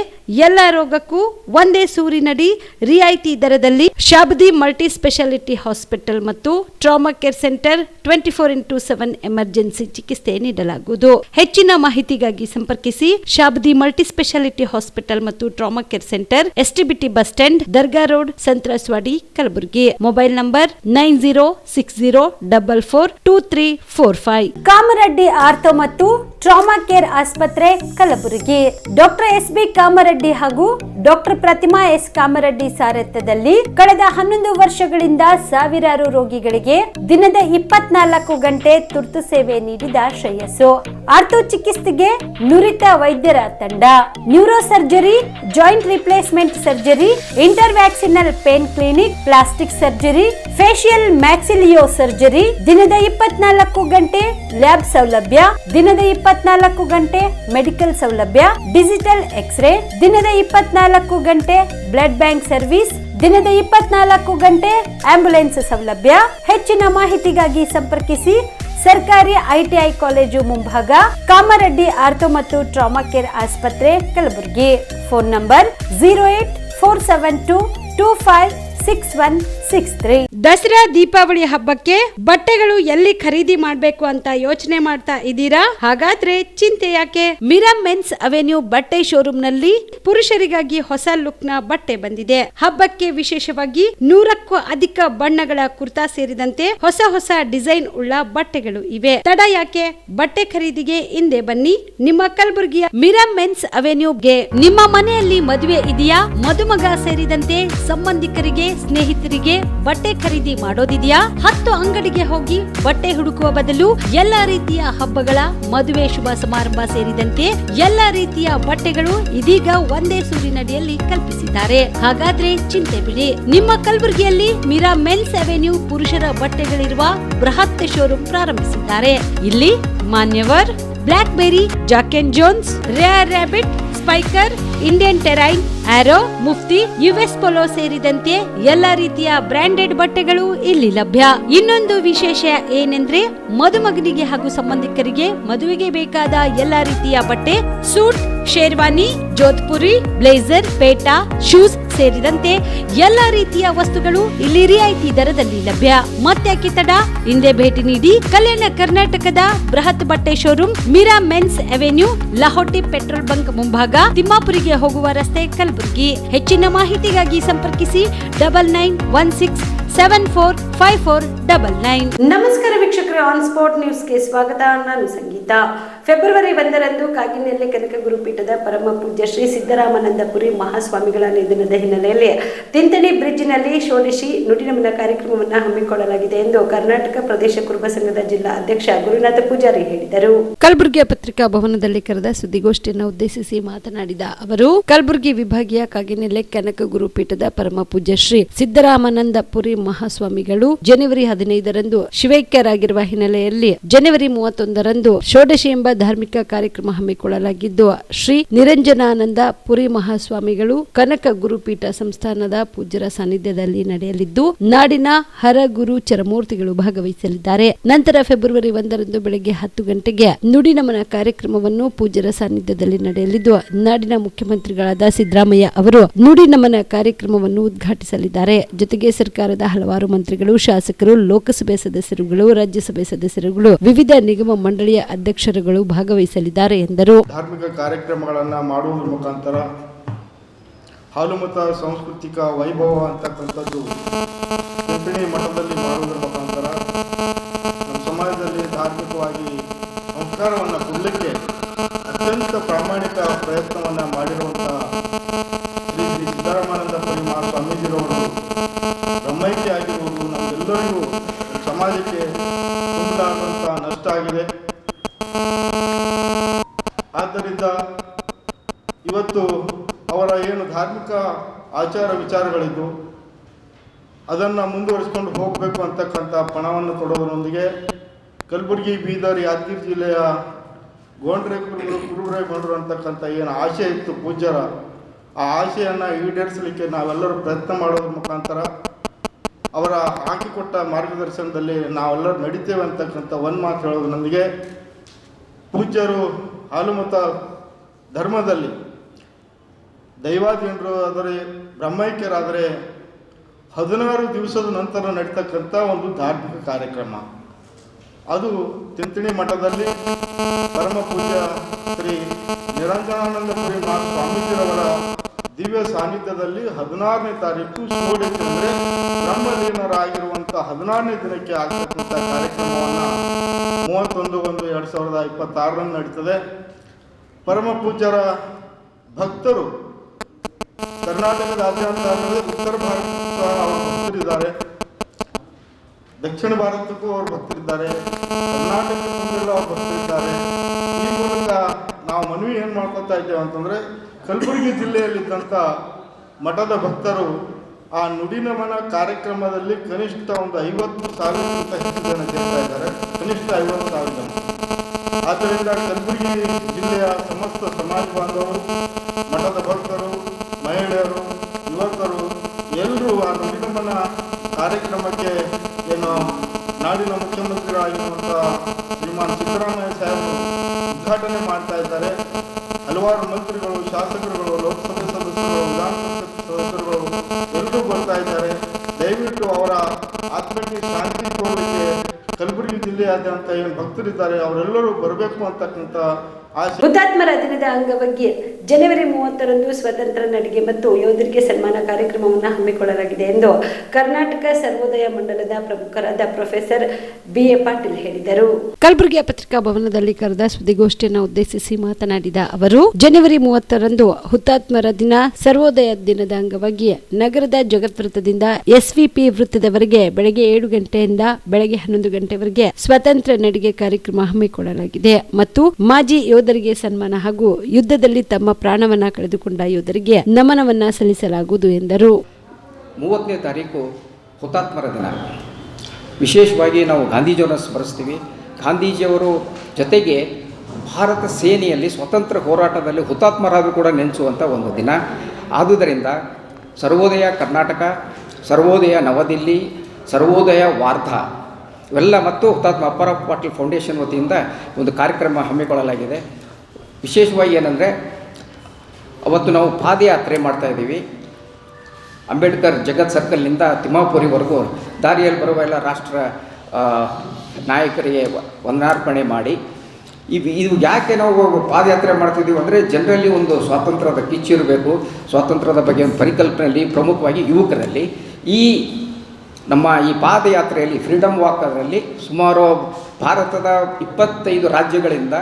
ಎಲ್ಲ ರೋಗಕ್ಕೂ ಒಂದೇ ಸೂರಿನಡಿ ರಿಯಾಯಿತಿ ದರದಲ್ಲಿ ಶಾಬದಿ ಮಲ್ಟಿ ಸ್ಪೆಷಾಲಿಟಿ ಹಾಸ್ಪಿಟಲ್ ಮತ್ತು trauma care centre 24x7 emergency ಚಿಕಿತ್ಸೆ ನೀಡಲಾಗುವುದು. ಹೆಚ್ಚಿನ ಮಾಹಿತಿಗಾಗಿ ಸಂಪರ್ಕಿಸಿ ಶಾಬದಿ ಮಲ್ಟಿ ಸ್ಪೆಷಾಲಿಟಿ ಹಾಸ್ಪಿಟಲ್ ಮತ್ತು trauma care centre, STBT bus stand, Dargah road, ಸಂತ್ರಸ್ವಾಡಿ, Kalaburagi. Mobile number 9060442345. Kamareddy ortho ಮತ್ತು ಟ್ರಾಮಾ ಕೇರ್ ಆಸ್ಪತ್ರೆ, ಕಲಬುರಗಿ. ಡಾಕ್ಟರ್ SB ಕಾಮರೆಡ್ಡಿ ಹಾಗೂ ಡಾಕ್ಟರ್ ಪ್ರತಿಮಾ S ಕಾಮರೆಡ್ಡಿ ಸಾರಥ್ಯದಲ್ಲಿ ಕಳೆದ 11 ವರ್ಷಗಳಿಂದ ಸಾವಿರಾರು ರೋಗಿಗಳಿಗೆ ದಿನದ 24 ಗಂಟೆ ತುರ್ತು ಸೇವೆ ನೀಡಿದ ಶ್ರೇಯಸ್ಸು. ಆರ್ಥೋ ಚಿಕಿತ್ಸೆಗೆ ನುರಿತ ವೈದ್ಯರ ತಂಡ. Neuro surgery, joint replacement surgery, interventional pain clinic, plastic surgery, facial maxillo surgery, ದಿನದ 24 ಗಂಟೆ ಲ್ಯಾಬ್ ಸೌಲಭ್ಯ, ದಿನದ 24 ಗಂಟೆ ಮೆಡಿಕಲ್ ಸೌಲಭ್ಯ, ಡಿಜಿಟಲ್ ಎಕ್ಸ್ರೇ, ದಿನದ 24 ಗಂಟೆ ಬ್ಲಡ್ ಬ್ಯಾಂಕ್ ಸರ್ವಿಸ್, ದಿನದ 24 ಗಂಟೆ ಆಂಬ್ಯುಲೆನ್ಸ್ ಸೌಲಭ್ಯ. ಹೆಚ್ಚಿನ ಮಾಹಿತಿಗಾಗಿ ಸಂಪರ್ಕಿಸಿ ಸರ್ಕಾರಿ ITI ಕಾಲೇಜು ಮುಂಭಾಗ, ಕಾಮರೆಡ್ಡಿ ಆರ್ಥೋ ಮತ್ತು ಟ್ರಾಮಾ ಕೇರ್ ಆಸ್ಪತ್ರೆ, ಕಲಬುರಗಿ. Phone number 08472256163. ದಸರಾ ದೀಪಾವಳಿ ಹಬ್ಬಕ್ಕೆ ಬಟ್ಟೆಗಳು ಎಲ್ಲಿ ಖರೀದಿ ಮಾಡಬೇಕು ಅಂತ ಯೋಚನೆ ಮಾಡ್ತಾ ಇದ್ದೀರಾ? ಹಾಗಾದ್ರೆ ಚಿಂತೆ ಯಾಕೆ? ಮಿರಾ ಮೆನ್ಸ್ ಅವೆನ್ಯೂ ಬಟ್ಟೆ ಶೋರೂಮ್ ನಲ್ಲಿ ಪುರುಷರಿಗಾಗಿ ಹೊಸ ಲುಕ್ ನ ಬಟ್ಟೆ ಬಂದಿದೆ. ಹಬ್ಬಕ್ಕೆ ವಿಶೇಷವಾಗಿ 100ಕ್ಕೂ ಅಧಿಕ ಬಣ್ಣಗಳ ಕುರ್ತಾ ಸೇರಿದಂತೆ ಹೊಸ ಹೊಸ ಡಿಸೈನ್ ಉಳ್ಳ ಬಟ್ಟೆಗಳು ಇವೆ. ತಡ ಯಾಕೆ? ಬಟ್ಟೆ ಖರೀದಿಗೆ ಹಿಂದೆ ಬನ್ನಿ ನಿಮ್ಮ ಕಲಬುರಗಿಯ ಮಿರಾ ಮೆನ್ಸ್ ಅವೆನ್ಯೂಗೆ. ನಿಮ್ಮ ಮನೆಯಲ್ಲಿ ಮದುವೆ ಇದೆಯಾ? ಮದುಮಗ ಸೇರಿದಂತೆ ಸಂಬಂಧಿಕರಿಗೆ, ಸ್ನೇಹಿತರಿಗೆ ಬಟ್ಟೆ ಖರೀದಿ ಮಾಡೋದಿದೆಯಾ? 10 ಅಂಗಡಿಗೆ ಹೋಗಿ ಬಟ್ಟೆ ಹುಡುಕುವ ಬದಲು ಎಲ್ಲಾ ರೀತಿಯ ಹಬ್ಬಗಳ, ಮದುವೆ, ಶುಭ ಸಮಾರಂಭ ಸೇರಿದಂತೆ ಎಲ್ಲಾ ರೀತಿಯ ಬಟ್ಟೆಗಳು ಇದೀಗ ಒಂದೇ ಸೂರಿನಡಿಯಲ್ಲಿ ಕಲ್ಪಿಸಿದ್ದಾರೆ. ಹಾಗಾದ್ರೆ ಚಿಂತೆ ಬಿಡಿ. ನಿಮ್ಮ ಕಲಬುರಗಿಯಲ್ಲಿ ಮಿರಾ ಮೆನ್ಸ್ ಅವೆನ್ಯೂ ಪುರುಷರ ಬಟ್ಟೆಗಳಿರುವ ಬೃಹತ್ ಶೋರೂಮ್ ಪ್ರಾರಂಭಿಸಿದ್ದಾರೆ. ಇಲ್ಲಿ Manyavar, Blackberry, Jack and Jones, Rare Rabbit, Spykar, Indian Terrain, Arrow, Mufti, US Polo ಸೇರಿದಂತೆ ಎಲ್ಲಾ ರೀತಿಯ ಬ್ರಾಂಡೆಡ್ ಬಟ್ಟೆಗಳು ಇಲ್ಲಿ ಲಭ್ಯ. ಇನ್ನೊಂದು ವಿಶೇಷ ಏನೆಂದ್ರೆ ಮದುಮಗನಿಗೆ ಹಾಗೂ ಸಂಬಂಧಿಕರಿಗೆ ಮದುವೆಗೆ ಬೇಕಾದ ಎಲ್ಲಾ ರೀತಿಯ ಬಟ್ಟೆ, ಸೂಟ್, ಶೇರ್ವಾನಿ, ಜೋಧ್ಪುರಿ, ಬ್ಲೇಸರ್, ಪೇಟಾ, ಶೂಸ್ ಸೇರಿದಂತೆ ಎಲ್ಲಾ ರೀತಿಯ ವಸ್ತುಗಳು ಇಲ್ಲಿ ರಿಯಾಯಿತಿ ದರದಲ್ಲಿ ಲಭ್ಯ. ಮತ್ತ್ಯಾಕೆ ತಡ? ಹಿಂದೆ ಭೇಟಿ ನೀಡಿ. ಕಲ್ಯಾಣ ಕರ್ನಾಟಕದ ಬೃಹತ್ ಬಟ್ಟೆ showroom Meera men's avenue, Lahoti petrol bunk ಮುಂಭಾಗ, ತಿಮ್ಮಾಪುರಿಗೆ ಹೋಗುವ ರಸ್ತೆ, ಕಲಬುರಗಿ. ಹೆಚ್ಚಿನ ಮಾಹಿತಿಗಾಗಿ ಸಂಪರ್ಕಿಸಿ 9916745499. ನಮಸ್ಕಾರ ವೀಕ್ಷಕರೇ, ಆನ್ ಸ್ಪಾಟ್ ನ್ಯೂಸ್ಗೆ ಸ್ವಾಗತ. ನಾನು ಸಂಗೀತ. ಫೆಬ್ರವರಿ 1ರಂದು ಕಾಗಿನೆಲೆ ಕನಕ ಗುರುಪೀಠದ ಪರಮ ಪೂಜ್ಯ ಶ್ರೀ ಸಿದ್ದರಾಮಾನಂದಪುರಿ ಮಹಾಸ್ವಾಮಿಗಳ ನಿಧನದ ಹಿನ್ನೆಲೆಯಲ್ಲಿ ತಿಂತಣಿ ಬ್ರಿಡ್ಜ್ನಲ್ಲಿ ಷೋಡಶಿ ನುಡಿನಮನ ಕಾರ್ಯಕ್ರಮವನ್ನು ಹಮ್ಮಿಕೊಳ್ಳಲಾಗಿದೆ ಎಂದು ಕರ್ನಾಟಕ ಪ್ರದೇಶ ಕುರುಬ ಸಂಘದ ಜಿಲ್ಲಾ ಅಧ್ಯಕ್ಷ ಗುರುನಾಥ ಪೂಜಾರಿ ಹೇಳಿದರು. ಕಲಬುರಗಿಯ ಪತ್ರಿಕಾ ಭವನದಲ್ಲಿ ಕರೆದ ಸುದ್ದಿಗೋಷ್ಠಿಯನ್ನು ಉದ್ದೇಶಿಸಿ ಮಾತನಾಡಿದ ಅವರು, ಕಲಬುರಗಿ ವಿಭಾಗೀಯ ಕಾಗಿನೆಲೆ ಕನಕ ಗುರುಪೀಠದ ಪರಮ ಪೂಜ್ಯ ಶ್ರೀ ಸಿದ್ದರಾಮಾನಂದಪುರಿ ಮಹಾಸ್ವಾಮಿಗಳು ಜನವರಿ 15ರಂದು ಶಿವೈಕ್ಯರಾಗಿರುವ ಹಿನ್ನೆಲೆಯಲ್ಲಿ ಜನವರಿ 31ರಂದು ಷೋಡಶಿ ಎಂಬ ಧಾರ್ಮಿಕ ಕಾರ್ಯಕ್ರಮ ಹಮ್ಮಿಕೊಳ್ಳಲಾಗಿದ್ದು, ಶ್ರೀ ನಿರಂಜನಾನಂದ ಪುರಿ ಮಹಾಸ್ವಾಮಿಗಳು ಕನಕ ಗುರುಪೀಠ ಸಂಸ್ಥಾನದ ಪೂಜ್ಯರ ಸಾನ್ನಿಧ್ಯದಲ್ಲಿ ನಡೆಯಲಿದ್ದು, ನಾಡಿನ ಹರಗುರು ಚರಮೂರ್ತಿಗಳು ಭಾಗವಹಿಸಲಿದ್ದಾರೆ. ನಂತರ ಫೆಬ್ರವರಿ 1ರಂದು ಬೆಳಗ್ಗೆ 10 ಗಂಟೆಗೆ ನುಡಿನಮನ ಕಾರ್ಯಕ್ರಮವನ್ನು ಪೂಜ್ಯರ ಸಾನ್ನಿಧ್ಯದಲ್ಲಿ ನಡೆಯಲಿದ್ದು, ನಾಡಿನ ಮುಖ್ಯಮಂತ್ರಿಗಳಾದ ಸಿದ್ದರಾಮಯ್ಯ ಅವರು ನುಡಿನಮನ ಕಾರ್ಯಕ್ರಮವನ್ನು ಉದ್ಘಾಟಿಸಲಿದ್ದಾರೆ. ಜೊತೆಗೆ ಸರ್ಕಾರದ ಹಲವಾರು ಮಂತ್ರಿಗಳು, ಶಾಸಕರು, ಲೋಕಸಭೆ ಸದಸ್ಯರುಗಳು, ರಾಜ್ಯಸಭೆ ಸದಸ್ಯರುಗಳು, ವಿವಿಧ ನಿಗಮ ಮಂಡಳಿಯ ಅಧ್ಯಕ್ಷರುಗಳು ಭಾಗವಹಿಸಲಿದ್ದಾರೆ ಎಂದರು. ಧಾರ್ಮಿಕ ಕಾರ್ಯಕ್ರಮಗಳನ್ನು ಮಾಡುವುದರ ಮುಖಾಂತರ ಹಾಲುಮತ ಸಾಂಸ್ಕೃತಿಕ ವೈಭವ ಅಂತಕ್ಕಂಥದ್ದು ತಿಂತಣಿ ಮಠದಲ್ಲಿ ಮಾಡುವುದರ ಮುಖಾಂತರ ನಮ್ಮ ಸಮಾಜದಲ್ಲಿ ಧಾರ್ಮಿಕವಾಗಿ ಸಂಸ್ಕಾರವನ್ನು ಕೊಡಲಿಕ್ಕೆ ಅತ್ಯಂತ ಪ್ರಾಮಾಣಿಕ ಪ್ರಯತ್ನವನ್ನು ಮಾಡಿರುವಂಥ ಶ್ರೀ ಸಿದ್ದರಾಮಾನಂದಪುರಿ ಮಹಾಸ್ವಾಮೀಜಿರವರು ಬ್ರಹ್ಮೈಕ್ಯ ಆಗಿರುವುದು ನಮ್ಮೆಲ್ಲರಿಗೂ ಸಮಾಜಕ್ಕೆ ತುಂಬಲಾದಂಥ ನಷ್ಟ ಆಗಿದೆ. ಆದ್ದರಿಂದ ಇವತ್ತು ಅವರ ಏನು ಧಾರ್ಮಿಕ ಆಚಾರ ವಿಚಾರಗಳಿದ್ದು ಅದನ್ನು ಮುಂದುವರಿಸಿಕೊಂಡು ಹೋಗಬೇಕು ಅಂತಕ್ಕಂಥ ಪಣವನ್ನು ಕೊಡೋದರೊಂದಿಗೆ ಕಲಬುರಗಿ, ಬೀದರ್, ಯಾದಗಿರಿ ಜಿಲ್ಲೆಯ ಗೋಂಡ್ರೆ ಕುರುಬರೇಗೌಡರು ಅಂತಕ್ಕಂಥ ಏನು ಆಶೆ ಇತ್ತು ಪೂಜ್ಯರ, ಆ ಆಶೆಯನ್ನು ಈಡೇರಿಸಲಿಕ್ಕೆ ನಾವೆಲ್ಲರೂ ಪ್ರಯತ್ನ ಮಾಡೋದ್ರ ಮುಖಾಂತರ ಅವರ ಹಾಕಿಕೊಟ್ಟ ಮಾರ್ಗದರ್ಶನದಲ್ಲಿ ನಾವೆಲ್ಲರೂ ನಡೀತೇವೆ ಅಂತಕ್ಕಂಥ ಒಂದು ಮಾತು ಹೇಳೋದ್ರೊಂದಿಗೆ ಪೂಜ್ಯರು ಹಾಲುಮತ ಧರ್ಮದಲ್ಲಿ ದೈವಾಧೀನರು ಆದರೆ ಬ್ರಹ್ಮೈಕ್ಯರಾದರೆ 16 ದಿವಸದ ನಂತರ ನಡೀತಕ್ಕಂಥ ಒಂದು ಧಾರ್ಮಿಕ ಕಾರ್ಯಕ್ರಮ ಅದು ತಿಂತಣಿ ಮಠದಲ್ಲಿ ಪರಮ ಪೂಜ್ಯ ಶ್ರೀ ನಿರಂಜನಾನಂದಪುರಿ ಮಹಾಸ್ವಾಮೀಜಿರವರ ದಿವ್ಯ ಸಾನ್ನಿಧ್ಯದಲ್ಲಿ 16ನೇ ತಾರೀಕು ಷೋಡಶಿ ಅಂದರೆ ಬ್ರಹ್ಮಲೀನರಾಗಿರುವಂಥ 16ನೇ ದಿನಕ್ಕೆ ಆಗ್ತಕ್ಕಂಥ ಕಾರ್ಯಕ್ರಮವನ್ನು 31/1/2026 ನಡೀತದೆ. ಪರಮ ಪೂಜ್ಯರ ಭಕ್ತರು ಕರ್ನಾಟಕದಾದ್ಯಂತ ಉತ್ತರ ಭಾರತಕ್ಕೂ ಅವರು ಭಕ್ತರಿದ್ದಾರೆ, ದಕ್ಷಿಣ ಭಾರತಕ್ಕೂ ಅವರು ಭಕ್ತರಿದ್ದಾರೆ, ಕರ್ನಾಟಕಕ್ಕೆಲ್ಲ ಅವರು ಭಕ್ತರಿದ್ದಾರೆ. ಈ ಮೂಲಕ ನಾವು ಮನವಿ ಏನು ಮಾಡ್ಕೊತಾ ಇದ್ದೇವೆ ಅಂತಂದರೆ, ಕಲಬುರಗಿ ಜಿಲ್ಲೆಯಲ್ಲಿದ್ದಂಥ ಮಠದ ಭಕ್ತರು ಆ ನುಡಿನಮನ ಕಾರ್ಯಕ್ರಮದಲ್ಲಿ ಕನಿಷ್ಠ ಒಂದು 50,000ಕ್ಕಿಂತ ಹೆಚ್ಚು ಜನ ಸೇರ್ತಾ ಇದ್ದಾರೆ, ಕನಿಷ್ಠ 50,000 ಜನ. ಆದ್ದರಿಂದ ಕಲಬುರಗಿ ಜಿಲ್ಲೆಯ ಸಮಸ್ತ ಸಮಾಜ ಬಾಂಧವರು, ಮಠದ ಭಕ್ತರು, ಮಹಿಳೆಯರು, ಯುವಕರು ಎಲ್ಲರೂ ಆ ನುಡಿನಮನ ಕಾರ್ಯಕ್ರಮಕ್ಕೆ ಏನು ನಾಡಿನ ಮುಖ್ಯಮಂತ್ರಿಗಳಾಗಿರುವಂಥ ಶ್ರೀಮಾನ್ ಸಿದ್ದರಾಮಯ್ಯ ಸಾಹೇಬರು ಉದ್ಘಾಟನೆ ಮಾಡ್ತಾ ಇದ್ದಾರೆ. ಹಲವಾರು ಮಂತ್ರಿಗಳು, ಶಾಸಕರುಗಳು, ಲೋಕಸಭೆ ಸದಸ್ಯರು, ವಿಧಾನ ಪರಿಷತ್ ಸದಸ್ಯರುಗಳು ಎಲ್ಲರೂ ಬರ್ತಾ ಇದ್ದಾರೆ. ದಯವಿಟ್ಟು ಅವರ ಆತ್ಮಕ್ಕೆ ಶಾಂತಿ ಕೊಡಲಿಕ್ಕೆ ಕಲಬುರಗಿ ಜಿಲ್ಲೆಯಾದ್ಯಂತ ಏನು ಭಕ್ತರಿದ್ದಾರೆ ಅವರೆಲ್ಲರೂ ಬರಬೇಕು ಅಂತಕ್ಕಂಥ ಆಶೆ. ಹುತಾತ್ಮರ ದಿನದ ಅಂಗವಾಗಿ ಜನವರಿ 30ರಂದು ಸ್ವತಂತ್ರ ನಡಿಗೆ ಮತ್ತು ಯೋಧರಿಗೆ ಸನ್ಮಾನ ಕಾರ್ಯಕ್ರಮವನ್ನು ಹಮ್ಮಿಕೊಳ್ಳಲಾಗಿದೆ ಎಂದು ಕರ್ನಾಟಕ ಸರ್ವೋದಯ ಮಂಡಲದ ಪ್ರಮುಖರಾದ ಪ್ರೊಫೆಸರ್ BA ಪಾಟೀಲ್ ಹೇಳಿದರು. ಕಲಬುರಗಿಯ ಪತ್ರಿಕಾ ಭವನದಲ್ಲಿ ಕರೆದ ಸುದ್ದಿಗೋಷ್ಠಿಯನ್ನು ಉದ್ದೇಶಿಸಿ ಮಾತನಾಡಿದ ಅವರು, ಜನವರಿ 30ರಂದು ಹುತಾತ್ಮರ ದಿನ ಸರ್ವೋದಯ ದಿನದ ಅಂಗವಾಗಿ ನಗರದ ಜಗತ್ವೃತ್ತದಿಂದ SVP ವೃತ್ತದವರೆಗೆ ಬೆಳಗ್ಗೆ 7 ಗಂಟೆಯಿಂದ ಬೆಳಗ್ಗೆ 11 ಗಂಟೆವರೆಗೆ ಸ್ವತಂತ್ರ ನಡಿಗೆ ಕಾರ್ಯಕ್ರಮ ಹಮ್ಮಿಕೊಳ್ಳಲಾಗಿದೆ ಮತ್ತು ಮಾಜಿ ಯೋಧರಿಗೆ ಸನ್ಮಾನ ಹಾಗೂ ಯುದ್ಧದಲ್ಲಿ ತಮ್ಮ ಪ್ರಾಣವನ್ನ ಕಳೆದುಕೊಂಡ ಯೋಧರಿಗೆ ನಮನವನ್ನ ಸಲ್ಲಿಸಲಾಗುವುದು ಎಂದರು. 30ನೇ ತಾರೀಕು ಹುತಾತ್ಮರ ದಿನ. ವಿಶೇಷವಾಗಿ ನಾವು ಗಾಂಧೀಜಿಯವರನ್ನು ಸ್ಮರಿಸ್ತೀವಿ. ಗಾಂಧೀಜಿಯವರು ಜೊತೆಗೆ ಭಾರತ ಸೇನೆಯಲ್ಲಿ ಸ್ವತಂತ್ರ ಹೋರಾಟದಲ್ಲಿ ಹುತಾತ್ಮರಾದರೂ ಕೂಡ ನೆನೆಸುವಂಥ ಒಂದು ದಿನ. ಆದುದರಿಂದ ಸರ್ವೋದಯ ಕರ್ನಾಟಕ, ಸರ್ವೋದಯ ನವದಿಲ್ಲಿ, ಸರ್ವೋದಯ ವಾರ್ಧಾ ಇವೆಲ್ಲ ಮತ್ತು ಹುತಾತ್ಮ ಅಪ್ಪಾರಾವ್ ಪಾಟೀಲ್ ಫೌಂಡೇಶನ್ ವತಿಯಿಂದ ಒಂದು ಕಾರ್ಯಕ್ರಮ ಹಮ್ಮಿಕೊಳ್ಳಲಾಗಿದೆ. ವಿಶೇಷವಾಗಿ ಏನಂದರೆ ಅವತ್ತು ನಾವು ಪಾದಯಾತ್ರೆ ಮಾಡ್ತಾಯಿದ್ದೀವಿ. ಅಂಬೇಡ್ಕರ್ ಜಗತ್ ಸರ್ಕಲ್ನಿಂದ ತಿಮ್ಮಾಪುರಿವರೆಗೂ ದಾರಿಯಲ್ಲಿ ಬರುವ ಎಲ್ಲ ರಾಷ್ಟ್ರ ನಾಯಕರಿಗೆ ವಂದನಾರ್ಪಣೆ ಮಾಡಿ ಇದು ಯಾಕೆ ನಾವು ಪಾದಯಾತ್ರೆ ಮಾಡ್ತಿದ್ದೀವಿ ಅಂದರೆ, ಜನರಲ್ಲಿ ಒಂದು ಸ್ವಾತಂತ್ರ್ಯದ ಕಿಚ್ಚಿರಬೇಕು, ಸ್ವಾತಂತ್ರ್ಯದ ಬಗ್ಗೆ ಒಂದು ಪರಿಕಲ್ಪನೆಯಲ್ಲಿ ಪ್ರಮುಖವಾಗಿ ಯುವಕರಲ್ಲಿ ಈ ನಮ್ಮ ಈ ಪಾದಯಾತ್ರೆಯಲ್ಲಿ ಫ್ರೀಡಮ್ ವಾಕ್ ಅದರಲ್ಲಿ ಸುಮಾರು ಭಾರತದ 25 ರಾಜ್ಯಗಳಿಂದ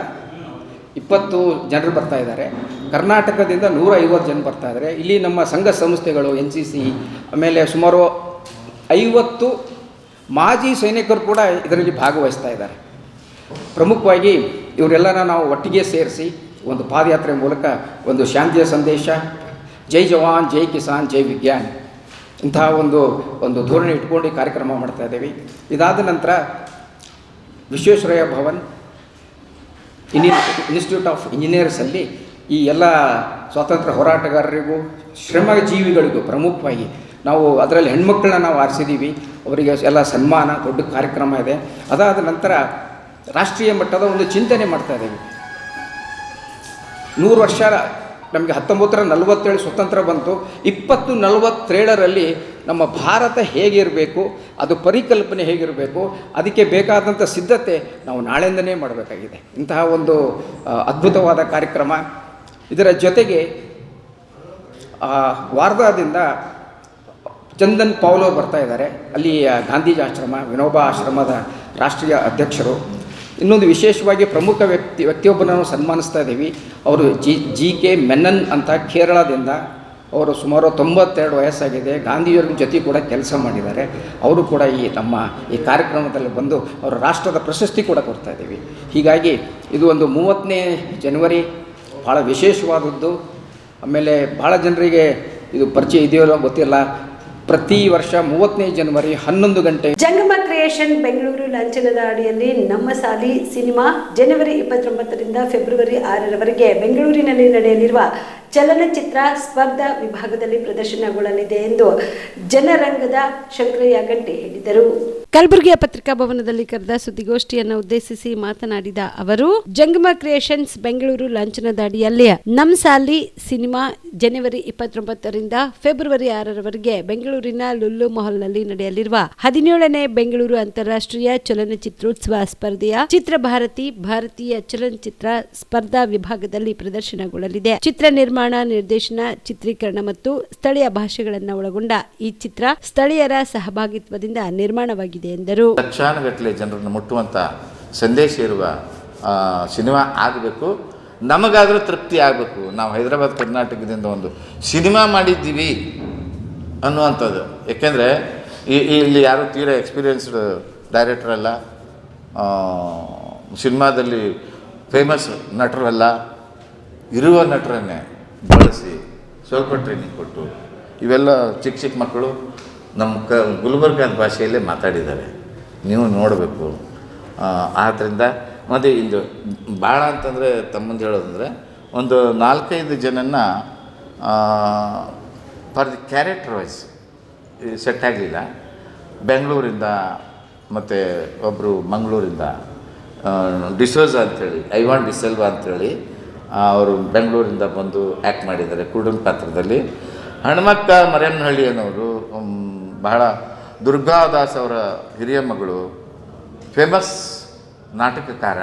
20 ಜನರು ಬರ್ತಾ ಇದ್ದಾರೆ. ಕರ್ನಾಟಕದಿಂದ 150 ಜನ ಬರ್ತಾ ಇದ್ದಾರೆ. ಇಲ್ಲಿ ನಮ್ಮ ಸಂಘ ಸಂಸ್ಥೆಗಳು NCC, ಆಮೇಲೆ ಸುಮಾರು 50 ಮಾಜಿ ಸೈನಿಕರು ಕೂಡ ಇದರಲ್ಲಿ ಭಾಗವಹಿಸ್ತಾ ಇದ್ದಾರೆ. ಪ್ರಮುಖವಾಗಿ ಇವರೆಲ್ಲನ ನಾವು ಒಟ್ಟಿಗೆ ಸೇರಿಸಿ ಒಂದು ಪಾದಯಾತ್ರೆ ಮೂಲಕ ಒಂದು ಶಾಂತಿಯ ಸಂದೇಶ, ಜೈ ಜವಾನ್ ಜೈ ಕಿಸಾನ್ ಜೈ ವಿಜ್ಞಾನ್ ಇಂತಹ ಒಂದು ಧೋರಣೆ ಇಟ್ಕೊಂಡು ಈ ಕಾರ್ಯಕ್ರಮ ಮಾಡ್ತಾ ಇದ್ದೀವಿ. ಇದಾದ ನಂತರ ವಿಶ್ವೇಶ್ವರಯ್ಯ ಭವನ್ ಇನ್ಸ್ಟಿಟ್ಯೂಟ್ ಆಫ್ ಇಂಜಿನಿಯರ್ಸಲ್ಲಿ ಈ ಎಲ್ಲ ಸ್ವಾತಂತ್ರ್ಯ ಹೋರಾಟಗಾರರಿಗೂ ಶ್ರಮಜೀವಿಗಳಿಗೂ ಪ್ರಮುಖವಾಗಿ ನಾವು ಅದರಲ್ಲಿ ಹೆಣ್ಮಕ್ಳನ್ನ ನಾವು ಆರಿಸಿದ್ದೀವಿ. ಅವರಿಗೆ ಎಲ್ಲ ಸನ್ಮಾನ ದೊಡ್ಡ ಕಾರ್ಯಕ್ರಮ ಇದೆ. ಅದಾದ ನಂತರ ರಾಷ್ಟ್ರೀಯ ಮಟ್ಟದ ಒಂದು ಚಿಂತನೆ ಮಾಡ್ತಾ ಇದ್ದೀವಿ. 100 ವರ್ಷ ನಮಗೆ 1947 ಸ್ವತಂತ್ರ ಬಂತು. 2047ರಲ್ಲಿ ನಮ್ಮ ಭಾರತ ಹೇಗಿರಬೇಕು, ಅದು ಪರಿಕಲ್ಪನೆ ಹೇಗಿರಬೇಕು, ಅದಕ್ಕೆ ಬೇಕಾದಂಥ ಸಿದ್ಧತೆ ನಾವು ನಾಳೆಯಿಂದನೇ ಮಾಡಬೇಕಾಗಿದೆ. ಇಂತಹ ಒಂದು ಅದ್ಭುತವಾದ ಕಾರ್ಯಕ್ರಮ. ಇದರ ಜೊತೆಗೆ ವಾರ್ಧಾದಿಂದ ಚಂದನ್ ಪೌಲ್ ಬರ್ತಾ ಇದ್ದಾರೆ. ಅಲ್ಲಿ ಗಾಂಧೀಜಿ ಆಶ್ರಮ, ವಿನೋಬಾ ಆಶ್ರಮದ ರಾಷ್ಟ್ರೀಯ ಅಧ್ಯಕ್ಷರು. ಇನ್ನೊಂದು ವಿಶೇಷವಾಗಿ ಪ್ರಮುಖ ವ್ಯಕ್ತಿಯೊಬ್ಬರನ್ನು ಸನ್ಮಾನಿಸ್ತಾ ಇದ್ದೀವಿ. ಅವರು GK ಮೆನನ್ ಅಂತ ಕೇರಳದಿಂದ. ಅವರು ಸುಮಾರು 92 ವಯಸ್ಸಾಗಿದೆ. ಗಾಂಧಿಯವರ ಜೊತೆ ಕೂಡ ಕೆಲಸ ಮಾಡಿದ್ದಾರೆ. ಅವರು ಕೂಡ ನಮ್ಮ ಈ ಕಾರ್ಯಕ್ರಮದಲ್ಲಿ ಬಂದು ಅವರ ರಾಷ್ಟ್ರದ ಪ್ರಶಸ್ತಿ ಕೂಡ ಕೊಡ್ತಾ ಇದ್ದೀವಿ. ಹೀಗಾಗಿ ಇದು ಒಂದು 30ನೇ ಜನವರಿ ಭಾಳ ವಿಶೇಷವಾದದ್ದು. ಆಮೇಲೆ ಭಾಳ ಜನರಿಗೆ ಇದು ಪರಿಚಯ ಇದೆಯೋ ಗೊತ್ತಿಲ್ಲ. ಪ್ರತಿ ವರ್ಷ 30ನೇ ಜನವರಿ 11 ಗಂಟೆ ಜಂಗಮ ಕ್ರಿಯೇಷನ್ ಬೆಂಗಳೂರು ಲಾಂಛನದ ಅಡಿಯಲ್ಲಿ ನಮ್ಮ ಸಾಲಿ ಸಿನಿಮಾ ಜನವರಿ 29ರಿಂದ ಫೆಬ್ರವರಿ 6ರವರೆಗೆ ಬೆಂಗಳೂರಿನಲ್ಲಿ ನಡೆಯಲಿರುವ ಚಲನಚಿತ್ರ ಸ್ಪರ್ಧಾ ವಿಭಾಗದಲ್ಲಿ ಪ್ರದರ್ಶನಗೊಳ್ಳಲಿದೆ ಎಂದು ಜನರಂಗದ ಶಂಕರಯ್ಯ ಗಂಟೆ ಹೇಳಿದರು. ಕಲಬುರಗಿಯ ಪತ್ರಿಕಾ ಭವನದಲ್ಲಿ ಕರೆದ ಸುದ್ದಿಗೋಷ್ಠಿಯನ್ನು ಉದ್ದೇಶಿಸಿ ಮಾತನಾಡಿದ ಅವರು, ಜಂಗಮ ಕ್ರಿಯೇಷನ್ಸ್ ಬೆಂಗಳೂರು ಲಾಂಛನದ ಅಡಿಯಲ್ಲಿ ನಮ್ ಸಾಲಿ ಸಿನಿಮಾ ಜನವರಿ 29ರಿಂದ ಫೆಬ್ರವರಿ 6ರವರೆಗೆ ಬೆಂಗಳೂರಿನ ಲುಲ್ಲು ಮಾಲ್ನಲ್ಲಿ ನಡೆಯಲಿರುವ 17ನೇ ಬೆಂಗಳೂರು ಅಂತಾರಾಷ್ಟ್ರೀಯ ಚಲನಚಿತ್ರೋತ್ಸವ ಸ್ಪರ್ಧೆಯ ಚಿತ್ರಭಾರತಿ ಭಾರತೀಯ ಚಲನಚಿತ್ರ ಸ್ಪರ್ಧಾ ವಿಭಾಗದಲ್ಲಿ ಪ್ರದರ್ಶನಗೊಳ್ಳಲಿದೆ. ಚಿತ್ರ ನಿರ್ಮಾಣ, ನಿರ್ದೇಶನ, ಚಿತ್ರೀಕರಣ ಮತ್ತು ಸ್ಥಳೀಯ ಭಾಷೆಗಳನ್ನು ಒಳಗೊಂಡ ಈ ಚಿತ್ರ ಸ್ಥಳೀಯರ ಸಹಭಾಗಿತ್ವದಿಂದ ನಿರ್ಮಾಣವಾಗಿದೆ ಎಂದರು. ಲಕ್ಷಾನುಗಟ್ಟಲೆ ಜನರನ್ನು ಮುಟ್ಟುವಂಥ ಸಂದೇಶ ಇರುವ ಸಿನಿಮಾ ಆಗಬೇಕು. ನಮಗಾದರೂ ತೃಪ್ತಿ ಆಗಬೇಕು. ನಾವು ಹೈದರಾಬಾದ್ ಕರ್ನಾಟಕದಿಂದ ಒಂದು ಸಿನಿಮಾ ಮಾಡಿದ್ದೀವಿ ಅನ್ನುವಂಥದ್ದು. ಏಕೆಂದರೆ ಇಲ್ಲಿ ಯಾರೂ ತೀರಾ ಎಕ್ಸ್ಪೀರಿಯನ್ಸ್ಡ್ ಡೈರೆಕ್ಟರ್ ಅಲ್ಲ, ಸಿನಿಮಾದಲ್ಲಿ ಫೇಮಸ್ ನಟರು ಅಲ್ಲ. ಇರುವ ನಟರನ್ನೇ ಬಳಸಿ ಸ್ವಲ್ಪ ಟ್ರೈನಿಂಗ್ ಕೊಟ್ಟು ಇವೆಲ್ಲ ಚಿಕ್ಕ ಚಿಕ್ಕ ಮಕ್ಕಳು ನಮ್ಮ ಗುಲ್ಬರ್ಗದ ಭಾಷೆಯಲ್ಲೇ ಮಾತಾಡಿದ್ದಾರೆ. ನೀವು ನೋಡಬೇಕು. ಆದ್ದರಿಂದ ಮತ್ತು ಇದು ಭಾಳ ಅಂತಂದರೆ ತಮ್ಮಂದು ಹೇಳೋದಂದರೆ ಒಂದು 4-5 ಜನನ್ನ for the character wise set ಆಗಲಿಲ್ಲ. ಬೆಂಗಳೂರಿಂದ ಮತ್ತು ಒಬ್ಬರು ಮಂಗಳೂರಿಂದ ಡಿಸೋಜಾ ಅಂಥೇಳಿ, ಐವಾನ್ ಡಿಸೆಲ್ವಾ ಅಂಥೇಳಿ ಅವರು ಬೆಂಗಳೂರಿಂದ ಬಂದು ಆ್ಯಕ್ಟ್ ಮಾಡಿದ್ದಾರೆ ಕುರುಡನ ಪಾತ್ರದಲ್ಲಿ. ಹನುಮಕ್ಕ ಮರೇನಹಳ್ಳಿ ಅನ್ನೋರು ಬಹಳ ದುರ್ಗಾದಾಸ್ ಅವರ ಹಿರಿಯ ಮಗಳು, ಫೇಮಸ್ ನಾಟಕಕಾರ.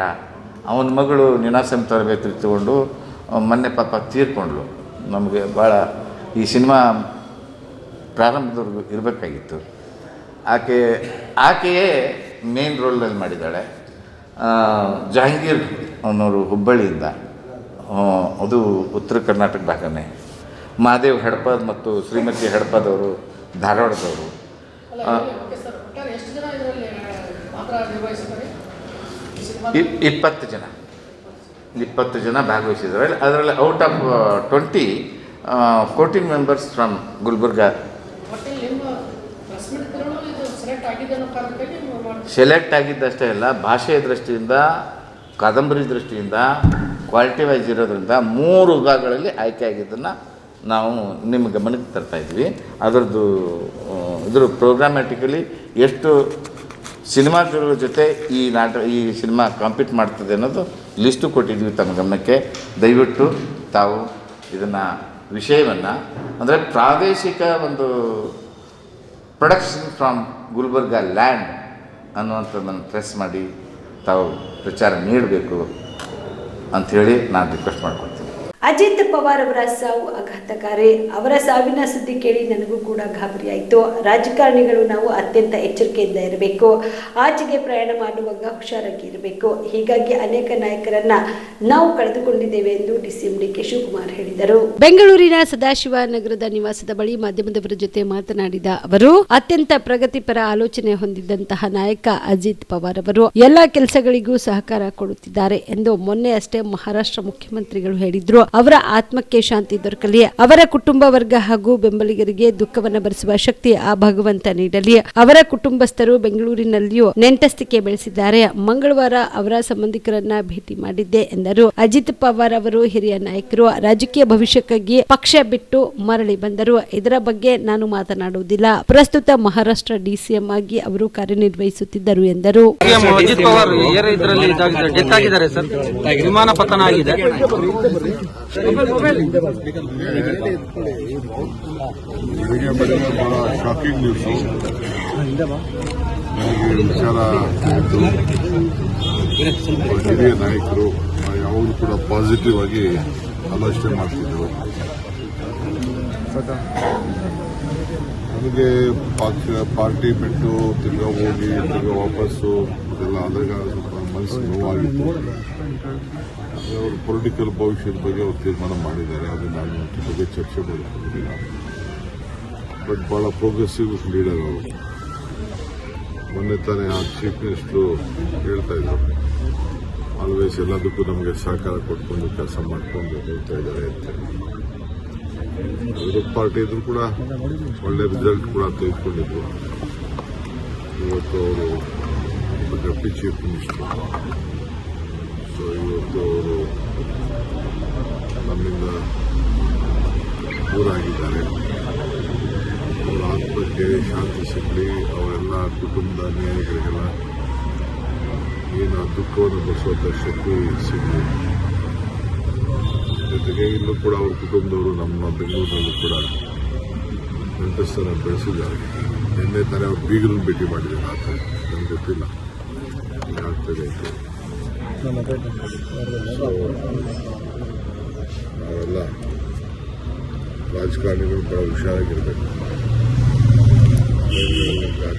ಅವನ ಮಗಳು ನೀನಾಸಂ ತರಬೇತಿ ತಗೊಂಡು ಮೊನ್ನೆ ಪಾಪ ತೀರ್ಕೊಂಡ್ಳು. ನಮಗೆ ಭಾಳ ಈ ಸಿನಿಮಾ ಪ್ರಾರಂಭದವರೆಗೂ ಇರಬೇಕಾಗಿತ್ತು. ಆಕೆಯೇ ಮೇನ್ ರೋಲ್ನಲ್ಲಿ ಮಾಡಿದ್ದಾಳೆ. ಜಹಾಂಗೀರ್ ಅನ್ನೋರು ಹುಬ್ಬಳ್ಳಿಯಿಂದ, ಅದು ಉತ್ತರ ಕರ್ನಾಟಕ ಭಾಗನೇ. ಮಹಾದೇವ್ ಹಡಪದ್ ಮತ್ತು ಶ್ರೀಮತಿ ಹಡಪದವರು ಧಾರವಾಡದವರು. 20 ಜನ ಭಾಗವಹಿಸಿದ್ದಾರೆ. ಅದರಲ್ಲಿ out of 14 members from Gulbarga. Select ಆಗಿದ್ದಷ್ಟೇ ಅಲ್ಲ, ಭಾಷೆಯ ದೃಷ್ಟಿಯಿಂದ, ಕಾದಂಬರಿ ದೃಷ್ಟಿಯಿಂದ, ಕ್ವಾಲಿಟಿ ವೈಸ್ ಇರೋದ್ರಿಂದ 3 ವಿಭಾಗಗಳಲ್ಲಿ ಆಯ್ಕೆ ಆಗಿದ್ದನ್ನು ನಾವು ನಿಮ್ಮ ಗಮನಕ್ಕೆ ತರ್ತಾಯಿದ್ವಿ. ಅದರದ್ದು ಇದ್ರ ಪ್ರೋಗ್ರಾಮ್ಯಾಟಿಕಲಿ ಎಷ್ಟು ಸಿನಿಮಾಗಳ ಜೊತೆ ಈ ಸಿನಿಮಾ ಕಾಂಪೀಟ್ ಮಾಡ್ತದೆ ಅನ್ನೋದು ಲಿಸ್ಟು ಕೊಟ್ಟಿದ್ವಿ ತಮ್ಮ ಗಮನಕ್ಕೆ. ದಯವಿಟ್ಟು ತಾವು ಇದನ್ನು ವಿಷಯವನ್ನು, ಅಂದರೆ ಪ್ರಾದೇಶಿಕ ಒಂದು ಪ್ರೊಡಕ್ಷನ್ ಫ್ರಮ್ ಗುಲ್ಬರ್ಗ ಲ್ಯಾಂಡ್ ಅನ್ನುವಂಥದ್ದನ್ನು ಪ್ರೆಸ್ ಮಾಡಿ ತಾವು ಪ್ರಚಾರ ನೀಡಬೇಕು ಅಂಥೇಳಿ ನಾನು ರಿಕ್ವೆಸ್ಟ್ ಮಾಡ್ಕೊಳ್ತೀನಿ. ಅಜಿತ್ ಪವಾರ್ ಅವರ ಸಾವು ಆಘಾತಕಾರಿ. ಅವರ ಸಾವಿನ ಸುದ್ದಿ ಕೇಳಿ ನನಗೂ ಕೂಡ ಗಾಬರಿಯಾಯಿತು. ರಾಜಕಾರಣಿಗಳು ನಾವು ಅತ್ಯಂತ ಎಚ್ಚರಿಕೆಯಿಂದ ಇರಬೇಕು, ಆಚೆಗೆ ಪ್ರಯಾಣ ಮಾಡುವಾಗ ಹುಷಾರಾಗಿ ಇರಬೇಕು. ಹೀಗಾಗಿ ಅನೇಕ ನಾಯಕರನ್ನ ನಾವು ಕಳೆದುಕೊಂಡಿದ್ದೇವೆ ಎಂದು ಡಿಸಿಎಂ ಡಿಕೆ ಶಿವಕುಮಾರ್ ಹೇಳಿದರು. ಬೆಂಗಳೂರಿನ ಸದಾಶಿವನಗರದ ನಿವಾಸದ ಬಳಿ ಮಾಧ್ಯಮದವರ ಜೊತೆ ಮಾತನಾಡಿದ ಅವರು, ಅತ್ಯಂತ ಪ್ರಗತಿಪರ ಆಲೋಚನೆ ಹೊಂದಿದ್ದಂತಹ ನಾಯಕ ಅಜಿತ್ ಪವಾರ್ ಅವರು ಎಲ್ಲಾ ಕೆಲಸಗಳಿಗೂ ಸಹಕಾರ ಕೊಡುತ್ತಿದ್ದಾರೆ ಎಂದು ಮೊನ್ನೆ ಅಷ್ಟೇ ಮಹಾರಾಷ್ಟ್ರ ಮುಖ್ಯಮಂತ್ರಿಗಳು ಹೇಳಿದ್ರು. ಅವರ ಆತ್ಮಕ್ಕೆ ಶಾಂತಿ ದೊರಕಲಿ, ಅವರ ಕುಟುಂಬ ವರ್ಗ ಹಾಗೂ ಬೆಂಬಲಿಗರಿಗೆ ದುಃಖವನ್ನು ಭರಿಸುವ ಶಕ್ತಿ ಆ ಭಗವಂತ ನೀಡಲಿ. ಅವರ ಕುಟುಂಬಸ್ಥರು ಬೆಂಗಳೂರಿನಲ್ಲಿಯೂ ನೆಂಟಸ್ತಿಕೆ ಬೆಳೆಸಿದ್ದಾರೆ. ಮಂಗಳವಾರ ಅವರ ಸಂಬಂಧಿಕರನ್ನ ಭೇಟಿ ಮಾಡಿದ್ದೆ ಎಂದರು. ಅಜಿತ್ ಪವಾರ್ ಅವರು ಹಿರಿಯ ನಾಯಕರು, ರಾಜಕೀಯ ಭವಿಷ್ಯಕ್ಕಾಗಿ ಪಕ್ಷ ಬಿಟ್ಟು ಮರಳಿ ಬಂದರು. ಇದರ ಬಗ್ಗೆ ನಾನು ಮಾತನಾಡುವುದಿಲ್ಲ. ಪ್ರಸ್ತುತ ಮಹಾರಾಷ್ಟ್ರ ಡಿಸಿಎಂ ಆಗಿ ಅವರು ಕಾರ್ಯನಿರ್ವಹಿಸುತ್ತಿದ್ದರು ಎಂದರು. ಅಜಿತ್ ಪವಾರ್ ಇದರಲ್ಲಿ ಡೆತ್ ಆಗಿದ್ದಾರೆ ಸರ್, ವಿಮಾನ ಪತನ ಆಗಿದೆ. ಬೆಳಿಗ್ಗೆ ಬಹಳ ಶಾಕಿಂಗ್ ನ್ಯೂಸು. ನನಗೆ ವಿಚಾರ ತಿಳಿದು ಹಿರಿಯ ನಾಯಕರು ಯಾವಾಗಲೂ ಕೂಡ ಪಾಸಿಟಿವ್ ಆಗಿ ಆಲೋಚನೆ ಮಾಡ್ತಿದ್ದರು. ನನಗೆ ಪಾರ್ಟಿ ಬಿಟ್ಟು ತಿರ್ಗಾ ಹೋಗಿ ತಿರ್ಗಾ ವಾಪಸ್ಸು ಇದೆಲ್ಲ ಆದಾಗ ಸ್ವಲ್ಪ ಮನಸ್ಸು ನೋವಾಗಿತ್ತು. ಅವರು ಪೊಲಿಟಿಕಲ್ ಭವಿಷ್ಯದ ಬಗ್ಗೆ ಅವರು ತೀರ್ಮಾನ ಮಾಡಿದ್ದಾರೆ. ಅದು ನಾನು ಅದ್ರ ಬಗ್ಗೆ ಚರ್ಚೆ ಮಾಡೋದಿಲ್ಲ. ಬಟ್ ಭಾಳ ಪ್ರೋಗ್ರೆಸಿವ್ ಲೀಡರ್ ಅವರು. ಮೊನ್ನೆ ತಾನೇ ಆ ಚೀಫ್ ಮಿನಿಸ್ಟ್ರು ಹೇಳ್ತಾ ಇದ್ರು, ಆಲ್ವೇಸ್ ಎಲ್ಲದಕ್ಕೂ ನಮಗೆ ಸಹಕಾರ ಕೊಟ್ಕೊಂಡು ಕೆಲಸ ಮಾಡಿಕೊಂಡು ಹೇಳ್ತಾ ಇದ್ದಾರೆ ಅಂತ. ವಿರೋಧ ಪಾರ್ಟಿ ಇದ್ರು ಕೂಡ ಒಳ್ಳೆ ರಿಸಲ್ಟ್ ಕೂಡ ತೆಗೆದುಕೊಂಡಿದ್ರು. ಇವತ್ತು ಅವರು ಡೆಪ್ಟಿ ಚೀಫ್ ಮಿನಿಸ್ಟರ್. ಸೊ ಇವತ್ತು ಅವರು ನಮ್ಮಿಂದ ದೂರ ಆಗಿದ್ದಾರೆ. ಅವರ ಆತ್ಮಕ್ಕೆ ಶಾಂತಿ ಸಿಗಲಿ, ಅವರೆಲ್ಲ ಕುಟುಂಬದ ನ್ಯಾಯಗಳಿಗೆಲ್ಲ ಏನು ದುಃಖವನ್ನು ಭರಿಸುವಂಥ ಶಕ್ತಿ ಸಿಗಲಿ. ಜೊತೆಗೆ ಇಲ್ಲೂ ಕೂಡ ಅವ್ರ ಕುಟುಂಬದವರು ನಮ್ಮ ಬೆಂಗಳೂರಿನಲ್ಲೂ ಕೂಡ ನೆಂಟಸ್ತನ ಬೆಳೆಸಿದ್ದಾರೆ. ನಿನ್ನೆ ತಾನೇ ಅವ್ರ ಬೀಗರನ್ನು ಭೇಟಿ ಮಾಡಿದ್ದಾರೆ. ಆ ಥರ ನನಗೆ ಗೊತ್ತಿಲ್ಲ ಆಗ್ತದೆ ಅಂತ. ನಾವೆಲ್ಲ ರಾಜಕಾರಣಿಗಳು ಬಹಳ ಹುಷಾರಾಗಿರಬೇಕು.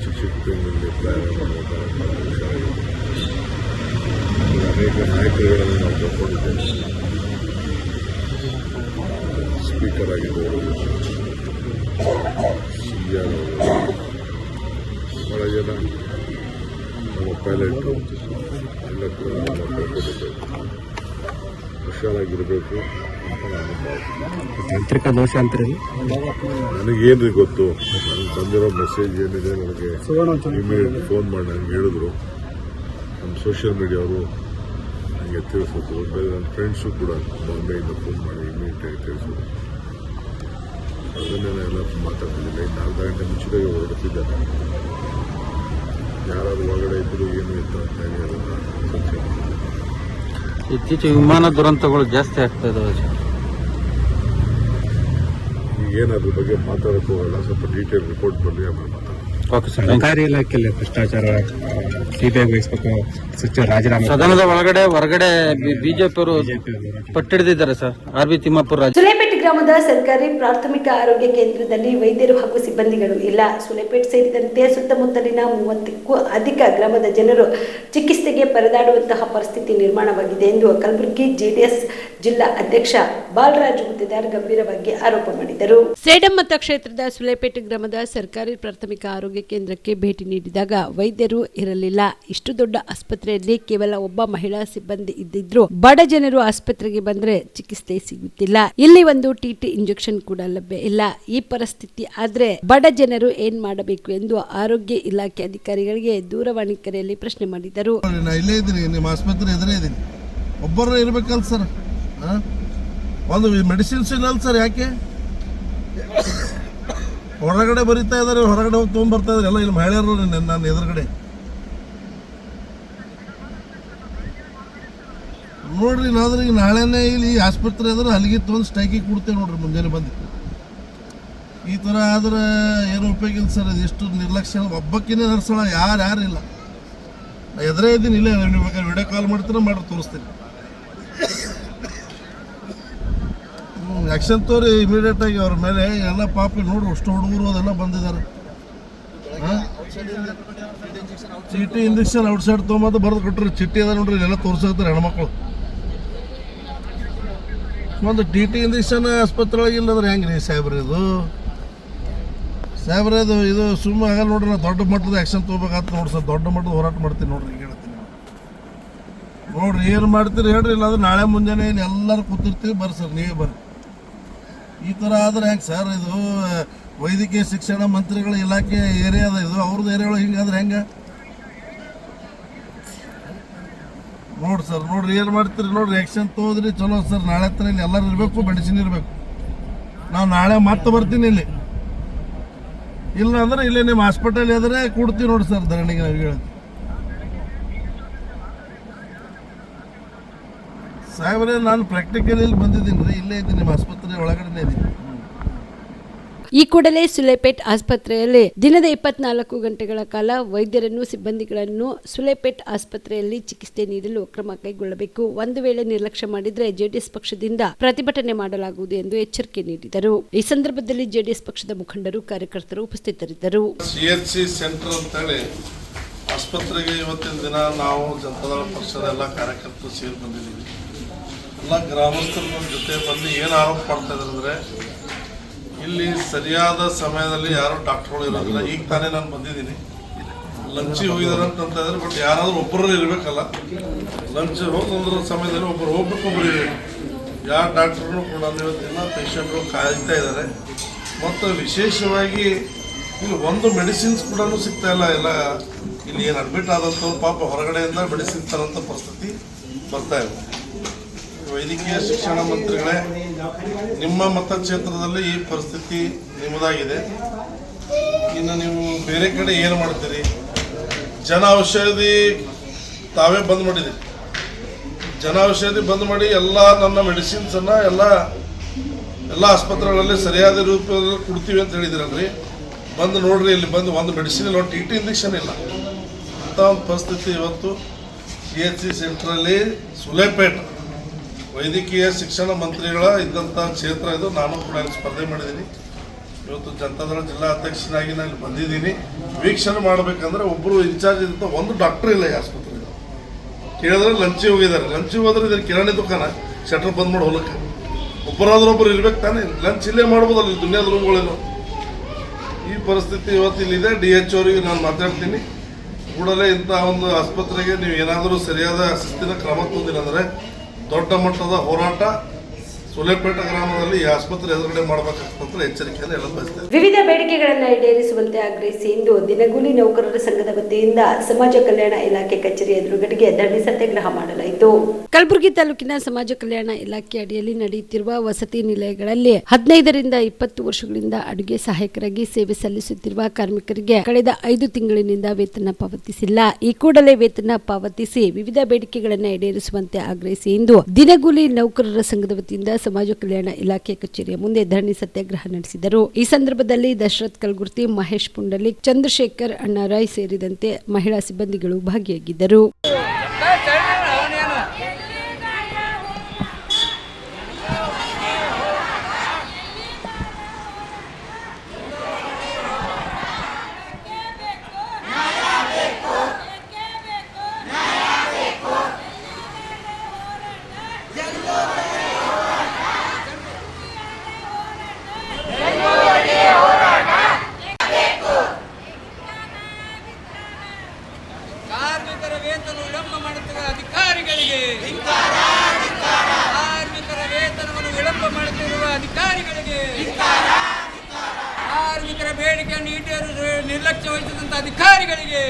ಚಿಕ್ಕ ಚಿಕ್ಕ ತಿಂಗಳಲ್ಲಿ ಪ್ರಯಾಣ ಮಾಡುವಾಗ ಬಹಳ ಹುಷಾರಾಗಿರಬೇಕು. ಅನೇಕ ನಾಯಕರುಗಳನ್ನು ನಾವು ಕರ್ಕೊಂಡಿದ್ದೇವೆ. ಸ್ಪೀಕರ್ ಆಗಿದ್ದವರು, ಸಿಎಂ ಅವರು, ಬಹಳ ಜನ ನಮ್ಮ ಪೈಲಟ್ರು ಎಲ್ಲ ಕೂಡ ನಾವು ಕರ್ಕೊಂಡಿದ್ದೇವೆ. ಹುಷಾರಾಗಿರಬೇಕು ಅಂತ ನಾನು ಭಾವಿಸ್ತೀನಿ. ತಾಂತ್ರಿಕ ದೋಷ ಅಂತೀರಿ? ನನಗೇನ್ರಿ ಗೊತ್ತು. ನನಗೆ ಬಂದಿರೋ ಮೆಸೇಜ್ ಏನಿದೆ ನನಗೆ ಇಮಿಡಿಯೇಟ್ ಫೋನ್ ಮಾಡಿ ನನಗೆ ಹೇಳಿದ್ರು. ನಮ್ಮ ಸೋಷಿಯಲ್ ಮೀಡಿಯಾವರು ನನಗೆ ತಿಳಿಸಿದ್ರು. ಬೇರೆ ನನ್ನ ಫ್ರೆಂಡ್ಸು ಕೂಡ ಬಾಂಬೆಯಿಂದ ಫೋನ್ ಮಾಡಿ ಇಮಿಡಿಯೇಟಾಗಿ ತಿಳಿಸಿದ್ರು. ಅದನ್ನೇ ಎಲ್ಲ ಮಾತಾಡ್ತಿದ್ದಿಲ್ಲ. ಇನ್ನು ಅರ್ಧ ಗಂಟೆ ಮುಂಚಿತವಾಗಿ ಹೊರಡುತ್ತಿದ್ದಾರೆ. ಯಾರಾದ್ರೂ ಒಳಗಡೆ ಇದ್ರು ಏನು ಇತ್ತು ಅಂತ ಅದನ್ನು ಚರ್ಚೆ ಮಾಡ್ತಾರೆ. ಇತ್ತೀಚೆಗೆ ವಿಮಾನ ದುರಂತಗಳು ಜಾಸ್ತಿ ಆಗ್ತಾ ಇದಾವೆ. ಈಗೇನು ಅದ್ರ ಬಗ್ಗೆ ಮಾತಾಡೋಕೆ ಹೋಗಲ್ಲ. ಸ್ವಲ್ಪ ಡೀಟೇಲ್ ರಿಪೋರ್ಟ್ ಬರಲಿ, ಆಮೇಲೆ ಮಾತಾಡೋಣ. Okay sir. ಸರ್ಕಾರಿ ಇಲಾಖೆಯಲ್ಲಿ ಭ್ರಷ್ಟಾಚಾರ ಸಿಬಿಐ ವಹಿಸಬೇಕು, ಸಚಿವ ರಾಜೀನಾಮೆ. ಸದನದ ಒಳಗಡೆ ಹೊರಗಡೆ ಬಿಜೆಪಿಯವರು ಪಟ್ಟಿಡಿದಿದ್ದಾರೆ ಸರ್. ಆರ್.ಬಿ. ತಿಮ್ಮಾಪುರ. ಸುಲೇಪೇಟ್ ಗ್ರಾಮದ ಸರ್ಕಾರಿ ಪ್ರಾಥಮಿಕ ಆರೋಗ್ಯ ಕೇಂದ್ರದಲ್ಲಿ ವೈದ್ಯರು ಹಾಗೂ ಸಿಬ್ಬಂದಿಗಳು ಇಲ್ಲ. ಸುಲೇಪೇಟ್ ಸೇರಿದಂತೆ ಸುತ್ತಮುತ್ತಲಿನ 30ಕ್ಕೂ ಅಧಿಕ ಗ್ರಾಮದ ಜನರು ಚಿಕಿತ್ಸೆಗೆ ಪರದಾಡುವಂತಹ ಪರಿಸ್ಥಿತಿ ನಿರ್ಮಾಣವಾಗಿದೆ ಎಂದು ಕಲಬುರಗಿ ಜೆಡಿಎಸ್ ಜಿಲ್ಲಾ ಅಧ್ಯಕ್ಷ ಬಾಲರಾಜ್ ಗುತ್ತೇದಾರ್ ಗಂಭೀರವಾಗಿ ಆರೋಪ ಮಾಡಿದರು. ಸೇಡಂ ಮತಕ್ಷೇತ್ರದ ಸುಲೇಪೇಟ್ ಗ್ರಾಮದ ಸರ್ಕಾರಿ ಪ್ರಾಥಮಿಕ ಆರೋಗ್ಯ ಕೇಂದ್ರಕ್ಕೆ ಭೇಟಿ ನೀಡಿದಾಗ ವೈದ್ಯರು ಇರಲಿಲ್ಲ. ಇಷ್ಟು ದೊಡ್ಡ ಆಸ್ಪತ್ರೆಯಲ್ಲಿ ಕೇವಲ ಒಬ್ಬ ಮಹಿಳಾ ಸಿಬ್ಬಂದಿ ಇದ್ದಿದ್ರು. ಬಡ ಜನರು ಆಸ್ಪತ್ರೆಗೆ ಬಂದ್ರೆ ಚಿಕಿತ್ಸೆ ಸಿಗುತ್ತಿಲ್ಲ. ಇಲ್ಲಿ ಒಂದು ಟಿಟಿ ಇಂಜೆಕ್ಷನ್ ಕೂಡ ಲಭ್ಯ ಇಲ್ಲ. ಈ ಪರಿಸ್ಥಿತಿ ಆದ್ರೆ ಬಡ ಜನರು ಏನ್ ಮಾಡಬೇಕು ಎಂದು ಆರೋಗ್ಯ ಇಲಾಖೆ ಅಧಿಕಾರಿಗಳಿಗೆ ದೂರವಾಣಿ ಕರೆಯಲ್ಲಿ ಪ್ರಶ್ನೆ ಮಾಡಿದರು. ಇಲ್ಲೇ ಇದ್ದೀನಿ, ನಿಮ್ಮ ಆಸ್ಪತ್ರೆ ಎದುರೇ ಇದ್ದೀನಿ. ಒಬ್ಬರು ಇರ್ಬೇಕಲ್ಲ ಸರ್. ಒಂದು ಮೆಡಿಸಿನ್ಸ್ ಇಲ್ಲ ಸರ್. ಯಾಕೆ ಹೊರಗಡೆ ಬರೀತಾ ಇದ್ದಾರೆ, ಹೊರಗಡೆ ಹೋಗಿ ತೊಗೊಂಡ್ಬರ್ತಾ ಇದ್ದಾರೆ ಎಲ್ಲ. ಇಲ್ಲಿ ಮಹಿಳೆಯರು ನನ್ನ ಎದುರುಗಡೆ ನೋಡ್ರಿ ಇಲ್ಲಾಂದ್ರೆ ಈಗ ನಾಳೆನೇ ಇಲ್ಲಿ ಆಸ್ಪತ್ರೆ ಆದ್ರೆ ಅಲ್ಲಿಗೆ ತೊಗೊಂಡು ಸ್ಟ್ರೈಕಿಗೆ ಕೊಡ್ತೇವೆ ನೋಡ್ರಿ ಮುಂಜಾನೆ ಬಂದು. ಈ ಥರ ಆದ್ರೆ ಏನು ಉಪಯೋಗ ಇಲ್ಲ ಸರ್. ಅದು ಎಷ್ಟು ನಿರ್ಲಕ್ಷ್ಯ, ಒಬ್ಬಕ್ಕಿನೇ ನರ್ಸಳ ಯಾರಿಲ್ಲ. ಎದುರೇ ಇದ್ದೀನಿ, ಇಲ್ಲೇ ನೀವು ಬೇಕಾದ್ರೆ ವಿಡಿಯೋ ಕಾಲ್ ಮಾಡ್ತೀರ ಮಾಡಿ ತೋರಿಸ್ತೀನಿ. ಆ್ಯಕ್ಷನ್ ತೋರಿ ಇಮಿಡಿಯೇಟಾಗಿ ಅವ್ರ ಮೇಲೆ ಎಲ್ಲ ಪಾಪ ನೋಡ್ರಿ ಅಷ್ಟು ಹುಡುಗರು ಅದೆಲ್ಲ ಬಂದಿದ್ದಾರೆ. ಚೀಟಿ ಇಂಜೆಕ್ಷನ್ ಔಟ್ಸೈಡ್ ತೊಗೊಂಬಂದು ಬರೆದು ಕೊಟ್ಟರು. ಚೀಟಿ ಅದ ನೋಡ್ರಿ ಇಲ್ಲೆಲ್ಲ ತೋರ್ಸಾಕ್ತಾರೆ ಹೆಣ್ಮಕ್ಳು. ಒಂದು ಟಿ ಇಂಜೆಕ್ಷನ್ ಆಸ್ಪತ್ರೆ ಒಳಗೆ ಇಲ್ಲಂದ್ರೆ ಹೆಂಗೆ ರೀ ಸಾಹೇಬ್ರಿ ಇದು ಸುಮ್ಮನೆ ಆಗಲ್ಲ ನೋಡ್ರಿ. ನಾವು ದೊಡ್ಡ ಮಟ್ಟದ ಆ್ಯಕ್ಷನ್ ತೊಗೋಬೇಕಾಗ್ತದೆ ನೋಡ್ರಿ ಸರ್. ದೊಡ್ಡ ಮಟ್ಟದ ಹೋರಾಟ ಮಾಡ್ತೀನಿ ನೋಡ್ರಿ. ಈಗ ಹೇಳ್ತೀನಿ ನೋಡ್ರಿ ಏನು ಮಾಡ್ತೀರಿ ಹೇಳ್ರಿ. ಇಲ್ಲಾಂದ್ರೆ ನಾಳೆ ಮುಂಜಾನೆ ಎಲ್ಲರೂ ಕೂತಿರ್ತೀವಿ, ಬರ್ರಿ ಸರ್ ನೀವೇ ಬರ್ರಿ. ಈ ಥರ ಆದ್ರೆ ಹೆಂಗೆ ಸರ್? ಇದು ವೈದ್ಯಕೀಯ ಶಿಕ್ಷಣ ಮಂತ್ರಿಗಳ ಇಲಾಖೆ ಏರಿಯಾ ಅದ, ಇದು ಅವ್ರದ್ದು ಏರಿಯಾ ಒಳಗೆ ಹಿಂಗಾದ್ರೆ ಹೆಂಗೆ ನೋಡ್ರಿ ಸರ್. ನೋಡ್ರಿ ಏನು ಮಾಡ್ತೀರಿ ನೋಡ್ರಿ. ಆ್ಯಕ್ಷನ್ ತೊಗೋದ್ರಿ ಚಲೋ ಸರ್. ನಾಳೆ ಹತ್ರ ಇಲ್ಲಿ ಎಲ್ಲರೂ ಇರಬೇಕು, ಮೆಡಿಸಿನ್ ಇರಬೇಕು. ನಾವು ನಾಳೆ ಮತ್ತೆ ಬರ್ತೀನಿ ಇಲ್ಲಿ. ಇಲ್ಲ ಅಂದ್ರೆ ಇಲ್ಲೇ ನಿಮ್ಮ ಹಾಸ್ಪಿಟಲ್ ಎದುರೇ ಕೊಡ್ತೀವಿ ನೋಡಿ ಸರ್ ಧರಣಿಗೆ. ನಾವು ಹೇಳೋದು ಸಾಹೇಬ್ರೆ, ನಾನು ಪ್ರಾಕ್ಟಿಕಲಿ ಬಂದಿದ್ದೀನಿ ರೀ. ಇಲ್ಲೇ ಇದ್ದೀನಿ, ನಿಮ್ಮ ಆಸ್ಪತ್ರೆ ಒಳಗಡೆ ಇದ್ದೀನಿ. ಈ ಕೂಡಲೇ ಸುಲೇಪೇಟ್ ಆಸ್ಪತ್ರೆಯಲ್ಲಿ ದಿನದ 24 ಗಂಟೆಗಳ ಕಾಲ ವೈದ್ಯರನ್ನು ಸಿಬ್ಬಂದಿಗಳನ್ನು ಸುಲೇಪೇಟ್ ಆಸ್ಪತ್ರೆಯಲ್ಲಿ ಚಿಕಿತ್ಸೆ ನೀಡಲು ಕ್ರಮ ಕೈಗೊಳ್ಳಬೇಕು. ಒಂದು ವೇಳೆ ನಿರ್ಲಕ್ಷ್ಯ ಮಾಡಿದರೆ ಜೆಡಿಎಸ್ ಪಕ್ಷದಿಂದ ಪ್ರತಿಭಟನೆ ಮಾಡಲಾಗುವುದು ಎಂದು ಎಚ್ಚರಿಕೆ ನೀಡಿದರು. ಈ ಸಂದರ್ಭದಲ್ಲಿ ಜೆಡಿಎಸ್ ಪಕ್ಷದ ಮುಖಂಡರು, ಕಾರ್ಯಕರ್ತರು ಉಪಸ್ಥಿತರಿದ್ದರು. CHC ಸೆಂಟರ್ ಅಂತೇಳಿ ಆಸ್ಪತ್ರೆಗೆ ಇವತ್ತಿನ ದಿನ ನಾವು ಜನತಾದಳ ಪಕ್ಷದ ಎಲ್ಲ ಕಾರ್ಯಕರ್ತರು ಸೇರಿ ಬಂದಿದ್ದೀವಿ. ಎಲ್ಲ ಗ್ರಾಮಸ್ಥರ ಜೊತೆ ಬಂದು ಏನು ಆರೋಪ ಮಾಡ್ತಾ ಇದ್ದಾರೆ ಅಂದರೆ, ಇಲ್ಲಿ ಸರಿಯಾದ ಸಮಯದಲ್ಲಿ ಯಾರು ಡಾಕ್ಟರ್ಗಳು ಇರೋದಿಲ್ಲ. ಈಗ ತಾನೇ ನಾನು ಬಂದಿದ್ದೀನಿ, ಲಂಚಿಗೆ ಹೋಗಿದ್ದಾರೆ ಅಂತ ಇದ್ದಾರೆ. ಬಟ್ ಯಾರಾದರೂ ಒಬ್ಬರು ಇರಬೇಕಲ್ಲ. ಲಂಚ್ ಹೋಗೋದ್ರ ಸಮಯದಲ್ಲಿ ಒಬ್ಬರು ಹೋಗ್ಬೇಕು, ಒಬ್ಬರು ಇರಬೇಕು. ಯಾವ ಡಾಕ್ಟ್ರೂ ಕೂಡ ಇವತ್ತಿನ ಪೇಷಂಟ್ಗಳು ಕಾಯ್ತಾ ಇದ್ದಾರೆ. ಮತ್ತು ವಿಶೇಷವಾಗಿ ಇಲ್ಲಿ ಒಂದು ಮೆಡಿಸಿನ್ಸ್ ಕೂಡ ಸಿಗ್ತಾ ಇಲ್ಲ. ಎಲ್ಲ ಇಲ್ಲಿ ಏನು ಅಡ್ಮಿಟ್ ಆದಂಥವ್ರು ಪಾಪ ಹೊರಗಡೆಯಿಂದ ಮೆಡಿಸಿನ್ ತರೋಂಥ ಪರಿಸ್ಥಿತಿ ಬರ್ತಾ ಇದೆ. ವೈದ್ಯಕೀಯ ಶಿಕ್ಷಣ ಮಂತ್ರಿಗಳೇ, ನಿಮ್ಮ ಮತಕ್ಷೇತ್ರದಲ್ಲಿ ಈ ಪರಿಸ್ಥಿತಿ ನಿಮ್ಮದಾಗಿದೆ. ಇನ್ನು ನೀವು ಬೇರೆ ಕಡೆ ಏನು ಮಾಡ್ತೀರಿ? ಜನ ಔಷಧಿ ತಾವೇ ಬಂದ್ ಮಾಡಿದ್ದೀರಿ. ಜನ ಔಷಧಿ ಬಂದ್ ಮಾಡಿ ಎಲ್ಲ ನನ್ನ ಮೆಡಿಸಿನ್ಸನ್ನು ಎಲ್ಲ ಆಸ್ಪತ್ರೆಗಳಲ್ಲಿ ಸರಿಯಾದ ರೂಪದಲ್ಲಿ ಕೊಡ್ತೀವಿ ಅಂತ ಹೇಳಿದಿರಲ್ರಿ. ಬಂದು ನೋಡ್ರಿ, ಇಲ್ಲಿ ಬಂದು ಒಂದು ಮೆಡಿಸಿನ್ ಇಲ್ಲ, ಒಂದು TT ಇಂಜೆಕ್ಷನ್ ಇಲ್ಲ. ಅಂಥ ಒಂದು ಪರಿಸ್ಥಿತಿ ಇವತ್ತು CHC ಸೆಂಟ್ರಲ್ಲಿ ಸುಲೇಪೇಟ್ ವೈದ್ಯಕೀಯ ಶಿಕ್ಷಣ ಮಂತ್ರಿಗಳ ಇದ್ದಂಥ ಕ್ಷೇತ್ರ ಇದು. ನಾನು ಕೂಡ ಇಲ್ಲಿ ಸ್ಪರ್ಧೆ ಮಾಡಿದ್ದೀನಿ. ಇವತ್ತು ಜನತಾದಳ ಜಿಲ್ಲಾ ಅಧ್ಯಕ್ಷನಾಗಿ ನಾನು ಬಂದಿದ್ದೀನಿ. ವೀಕ್ಷಣೆ ಮಾಡಬೇಕಂದ್ರೆ ಒಬ್ಬರು ಇನ್ಚಾರ್ಜ್ ಇದ್ದಂಥ ಒಂದು ಡಾಕ್ಟರ್ ಇಲ್ಲ ಈ ಆಸ್ಪತ್ರೆಯಲ್ಲಿ. ಕೇಳಿದ್ರೆ ಲಂಚಿಗೆ ಹೋಗಿದ್ದಾರೆ. ಲಂಚಿಗೆ ಹೋದ್ರೆ ಇದನ್ನು ಕಿರಾಣಿ ದುಕಾನ ಶಟರ್ ಬಂದ್ ಮಾಡಿ ಹೋಲಕ್ಕೆ ಒಬ್ಬರಾದ್ರೊಬ್ಬರು ಇರ್ಬೇಕು ತಾನೇ. ಲಂಚ್ ಇಲ್ಲೇ ಮಾಡ್ಬೋದಲ್ಲ, ದುನಿಯಾದ ರೂಮ್ಗಳೇನು. ಈ ಪರಿಸ್ಥಿತಿ ಇವತ್ತು ಇಲ್ಲಿದೆ. DH ಅವರಿಗೆ ನಾನು ಮಾತಾಡ್ತೀನಿ, ಕೂಡಲೇ ಇಂಥ ಒಂದು ಆಸ್ಪತ್ರೆಗೆ ನೀವು ಏನಾದರೂ ಸರಿಯಾದ ಶಿಸ್ತಿನ ಕ್ರಮ ತಂದಿರಂದರೆ ದೊಡ್ಡ ಮಟ್ಟದ ಹೋರಾಟ ಸುಲೇಪೇಟ ಗ್ರಾಮದಲ್ಲಿ ಈ ಆಸ್ಪತ್ರೆ ಎದುರುಗಡೆ ಮಾಡಬೇಕಾಗ್ತಂತ ಎಚ್ಚರಿಕೆಯನ್ನು ಎಲ್ಲ ಬಯಸ್ತೇವೆ. ವಿವಿಧ ಬೇಡಿಕೆಗಳನ್ನು ಈಡೇರಿಸುವಂತೆ ಆಗ್ರಹಿಸಿ ಇಂದು ದಿನಗೂಲಿ ನೌಕರರ ಸಂಘದ ವತಿಯಿಂದ ಸಮಾಜ ಕಲ್ಯಾಣ ಇಲಾಖೆ ಕಚೇರಿ ಎದುರುಗಡೆಗೆ ಧರಣಿ ಸತ್ಯಾಗ್ರಹ ಮಾಡಲಾಯಿತು. ಕಲಬುರಗಿ ತಾಲೂಕಿನ ಸಮಾಜ ಕಲ್ಯಾಣ ಇಲಾಖೆ ಅಡಿಯಲ್ಲಿ ನಡೆಯುತ್ತಿರುವ ವಸತಿ ನಿಲಯಗಳಲ್ಲಿ 15 ರಿಂದ 20 ವರ್ಷಗಳಿಂದ ಅಡುಗೆ ಸಹಾಯಕರಾಗಿ ಸೇವೆ ಸಲ್ಲಿಸುತ್ತಿರುವ ಕಾರ್ಮಿಕರಿಗೆ ಕಳೆದ 5 ತಿಂಗಳಿನಿಂದ ವೇತನ ಪಾವತಿಸಿಲ್ಲ. ಈ ಕೂಡಲೇ ವೇತನ ಪಾವತಿಸಿ ವಿವಿಧ ಬೇಡಿಕೆಗಳನ್ನು ಈಡೇರಿಸುವಂತೆ ಆಗ್ರಹಿಸಿ ಇಂದು ದಿನಗೂಲಿ ನೌಕರರ ಸಂಘದ ವತಿಯಿಂದ ಸಮಾಜ ಕಲ್ಯಾಣ ಇಲಾಖೆ ಕಚೇರಿಯ ಮುಂದೆ ಧರಣಿ ಸತ್ಯಾಗ್ರಹ ನಡೆಸಿದರು. ಈ ಸಂದರ್ಭದಲ್ಲಿ ದಶರಥ್ ಕಲ್ಗುರ್ತಿ, ಮಹೇಶ್ ಪುಂಡಲಿಕ್, ಚಂದ್ರಶೇಖರ್ ಅಣ್ಣಾರಾಯ್ ಸೇರಿದಂತೆ ಮಹಿಳಾ ಸಿಬ್ಬಂದಿಗಳು ಭಾಗಿಯಾಗಿದ್ದರು. ಕಾರ್ಮಿಕರ ಬೇಡಿಕೆಯನ್ನು ಈಡೇರಿಸಲು ನಿರ್ಲಕ್ಷ್ಯ ವಹಿಸಿದಂತ ಅಧಿಕಾರಿಗಳಿಗೆ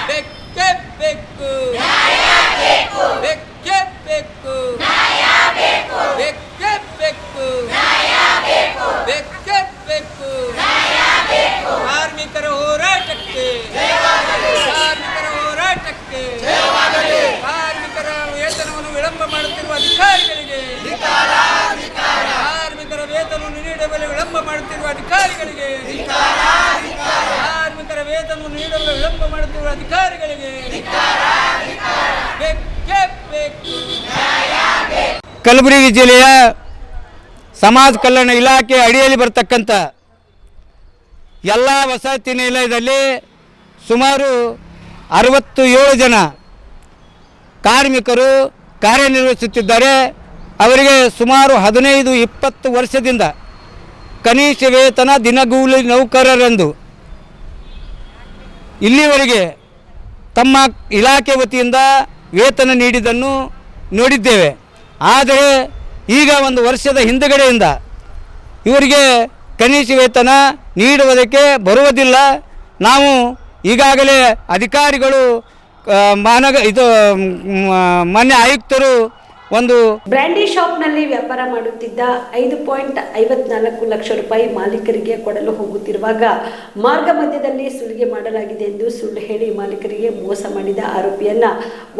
ಬೇಕೇ ಬೇಕು, ಬೇಕೇ ಬೇಕು, ಬೇಕೇ ಬೇಕು, ಬೇಕೇ ಬೇಕು. ಕಾರ್ಮಿಕರ ಹೋರಾಟಕ್ಕೆ, ಕಾರ್ಮಿಕರ ಹೋರಾಟಕ್ಕೆ, ಕಾರ್ಮಿಕರ ನೀಡಲು ವಿಳಂಬ ಮಾಡುತ್ತಿರುವ ಅಧಿಕಾರಿಗಳಿಗೆ, ಕಾರ್ಮಿಕರ ವೇತನ ನೀಡಲು ವಿಳಂಬ ಮಾಡುತ್ತಿರುವ ಅಧಿಕಾರಿಗಳಿಗೆ ಬೇಕೇ ಬೇಕು. ಕಲಬುರಗಿ ಜಿಲ್ಲೆಯ ಸಮಾಜ ಕಲ್ಯಾಣ ಇಲಾಖೆ ಅಡಿಯಲ್ಲಿ ಬರ್ತಕ್ಕಂಥ ಎಲ್ಲ ವಸತಿ ನಿಲಯದಲ್ಲಿ ಸುಮಾರು 67 ಜನ ಕಾರ್ಮಿಕರು ಕಾರ್ಯನಿರ್ವಹಿಸುತ್ತಿದ್ದಾರೆ. ಅವರಿಗೆ ಸುಮಾರು 15-20 ವರ್ಷದಿಂದ ಕನಿಷ್ಠ ವೇತನ ದಿನಗೂಲಿ ನೌಕರರೆಂದು ಇಲ್ಲಿವರೆಗೆ ತಮ್ಮ ಇಲಾಖೆ ವತಿಯಿಂದ ವೇತನ ನೀಡಿದ್ದನ್ನು ನೋಡಿದ್ದೇವೆ. ಆದರೆ ಈಗ ಒಂದು ವರ್ಷದ ಹಿಂದುಗಡೆಯಿಂದ ಇವರಿಗೆ ಕನಿಷ್ಠ ವೇತನ ನೀಡುವುದಕ್ಕೆ ಬರುವುದಿಲ್ಲ. ನಾವು ಈಗಾಗಲೇ ಅಧಿಕಾರಿಗಳು ಮಾನ್ಯ ಆಯುಕ್ತರು ಒಂದು ಬ್ರ್ಯಾಂಡಿ ಶಾಪ್ನಲ್ಲಿ ವ್ಯಾಪಾರ ಮಾಡುತ್ತಿದ್ದ 5.54 ಲಕ್ಷ ರೂಪಾಯಿ ಮಾಲೀಕರಿಗೆ ಕೊಡಲು ಹೋಗುತ್ತಿರುವಾಗ ಮಾರ್ಗ ಮಧ್ಯದಲ್ಲಿ ಸುಲಿಗೆ ಮಾಡಲಾಗಿದೆ ಎಂದು ಸುಳ್ಳು ಹೇಳಿ ಮಾಲೀಕರಿಗೆ ಮೋಸ ಮಾಡಿದ ಆರೋಪಿಯನ್ನ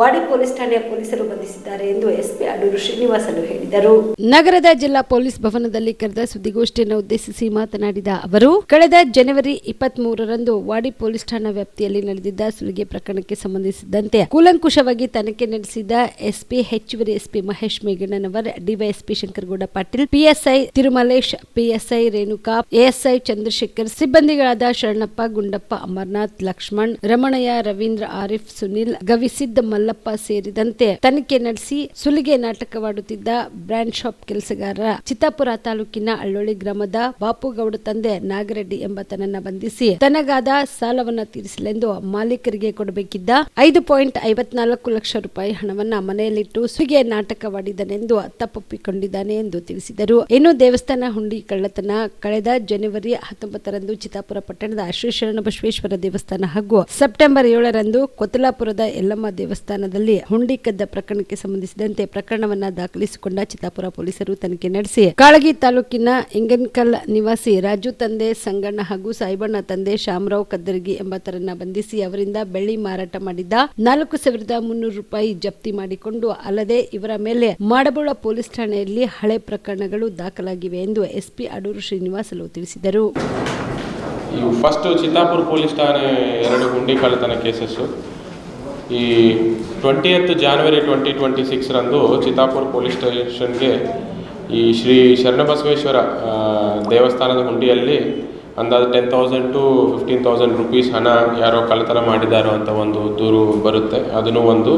ವಾಡಿ ಪೊಲೀಸ್ ಠಾಣೆಯ ಪೊಲೀಸರು ಬಂಧಿಸಿದ್ದಾರೆ ಎಂದು ಎಸ್ಪಿ ಅಡೂರು ಶ್ರೀನಿವಾಸಲು ಹೇಳಿದರು. ನಗರದ ಜಿಲ್ಲಾ ಪೊಲೀಸ್ ಭವನದಲ್ಲಿ ಕರೆದ ಸುದ್ದಿಗೋಷ್ಠಿಯನ್ನು ಉದ್ದೇಶಿಸಿ ಮಾತನಾಡಿದ ಅವರು, ಕಳೆದ ಜನವರಿ 23ರಂದು ವಾಡಿ ಪೊಲೀಸ್ ಠಾಣಾ ವ್ಯಾಪ್ತಿಯಲ್ಲಿ ನಡೆದಿದ್ದ ಸುಲಿಗೆ ಪ್ರಕರಣಕ್ಕೆ ಸಂಬಂಧಿಸಿದಂತೆ ಕೂಲಂಕುಷವಾಗಿ ತನಿಖೆ ನಡೆಸಿದ ಎಸ್ಪಿ ಹೆಚ್ಚುವರಿ SP Mahesh Meghannanavar, DySP Shankaragouda Patil, PSI Tirumalesh, PSI Renuka, ASI Chandrashekhar, ಸಿಬ್ಬಂದಿಗಳಾದ ಶರಣಪ್ಪ, ಗುಂಡಪ್ಪ, ಅಮರನಾಥ್, ಲಕ್ಷ್ಮಣ್, ರಮಣಯ್ಯ, ರವೀಂದ್ರ, ಆರಿಫ್, ಸುನಿಲ್, ಗವಿಸಿದ್ದ, ಮಲ್ಲಪ್ಪ ಸೇರಿದಂತೆ ತನಿಖೆ ನಡೆಸಿ ಸುಲಿಗೆ ನಾಟಕವಾಡುತ್ತಿದ್ದ ಬ್ರ್ಯಾಂಡ್ ಶಾಪ್ ಕೆಲಸಗಾರ ಚಿತ್ತಾಪುರ ತಾಲೂಕಿನ ಅಳ್ಳೊಳ್ಳಿ ಗ್ರಾಮದ ಬಾಪುಗೌಡ ತಂದೆ ನಾಗರೆಡ್ಡಿ ಎಂಬತನನ್ನ ಬಂಧಿಸಿ ತನಗಾದ ಸಾಲವನ್ನ ತೀರಿಸಲೆಂದು ಮಾಲೀಕರಿಗೆ ಕೊಡಬೇಕಿದ್ದ 5.54 ಲಕ್ಷ ರೂಪಾಯಿ ಹಣವನ್ನ ಮನೆಯಲ್ಲಿಟ್ಟು ಸುಲಿಗೆ ನಾಟಕವಾಡಿದನೆಂದು ತಪ್ಪೊಪ್ಪಿಕೊಂಡಿದ್ದಾನೆ ಎಂದು ತಿಳಿಸಿದರು. ಇನ್ನು ದೇವಸ್ಥಾನ ಹುಂಡಿ ಕಳ್ಳತನ ಕಳೆದ ಜನವರಿ 19ರಂದು ಚಿತ್ತಾಪುರ ಪಟ್ಟಣದ ಶ್ರೀ ಶರಣ ಬಸವೇಶ್ವರ ದೇವಸ್ಥಾನ ಹಾಗೂ ಸೆಪ್ಟೆಂಬರ್ 7ರಂದು ಕೊತ್ತಲಾಪುರದ ಯಲ್ಲಮ್ಮ ದೇವಸ್ಥಾನದಲ್ಲಿ ಹುಂಡಿ ಕದ್ದ ಪ್ರಕರಣಕ್ಕೆ ಸಂಬಂಧಿಸಿದಂತೆ ಪ್ರಕರಣವನ್ನ ದಾಖಲಿಸಿಕೊಂಡ ಚಿತ್ತಾಪುರ ಪೊಲೀಸರು ತನಿಖೆ ನಡೆಸಿ ಕಾಳಗಿ ತಾಲೂಕಿನ ಇಂಗನ್ಕಲ್ ನಿವಾಸಿ ರಾಜು ತಂದೆ ಸಂಗಣ್ಣ ಹಾಗೂ ಸಾಯಿಬಣ್ಣ ತಂದೆ ಶಾಮರಾವ್ ಕದ್ದರ್ಗಿ ಎಂಬತರನ್ನ ಬಂಧಿಸಿ ಅವರಿಂದ ಬೆಳ್ಳಿ ಮಾರಾಟ ಮಾಡಿದ್ದ 4,300 ರೂಪಾಯಿ ಜಪ್ತಿ ಮಾಡಿಕೊಂಡು ಅಲ್ಲದೆ ಇವರ ಮೇಲೆ ಮಾಡಬೋಳ ಪೊಲೀಸ್ ಠಾಣೆಯಲ್ಲಿ ಹಳೆ ಪ್ರಕರಣಗಳು ದಾಖಲಾಗಿವೆ ಎಂದು ಎಸ್ಪಿ ಅಡೂರು ಶ್ರೀನಿವಾಸಲು ತಿಳಿಸಿದರು. ಫಸ್ಟ್ ಚಿತ್ತಾಪುರ ಪೊಲೀಸ್ ಠಾಣೆ 2 ಹುಂಡಿ ಕಳ್ಳತನ ಕೇಸಸ್ಸು. ಈ 20th January 2026ರಂದು ಚಿತ್ತಾಪುರ ಪೊಲೀಸ್ ಸ್ಟೇಷನ್ಗೆ ಈ ಶ್ರೀ ಶರಣಬಸವೇಶ್ವರ ದೇವಸ್ಥಾನದ ಹುಂಡಿಯಲ್ಲಿ ಅಂದಾಜು 10,000 to 15,000 ರೂಪೀಸ್ ಹಣ ಯಾರೋ ಕಳ್ಳತನ ಮಾಡಿದಾರೋ ಅಂತ ಒಂದು ದೂರು ಬರುತ್ತೆ. ಅದನ್ನು ಒಂದು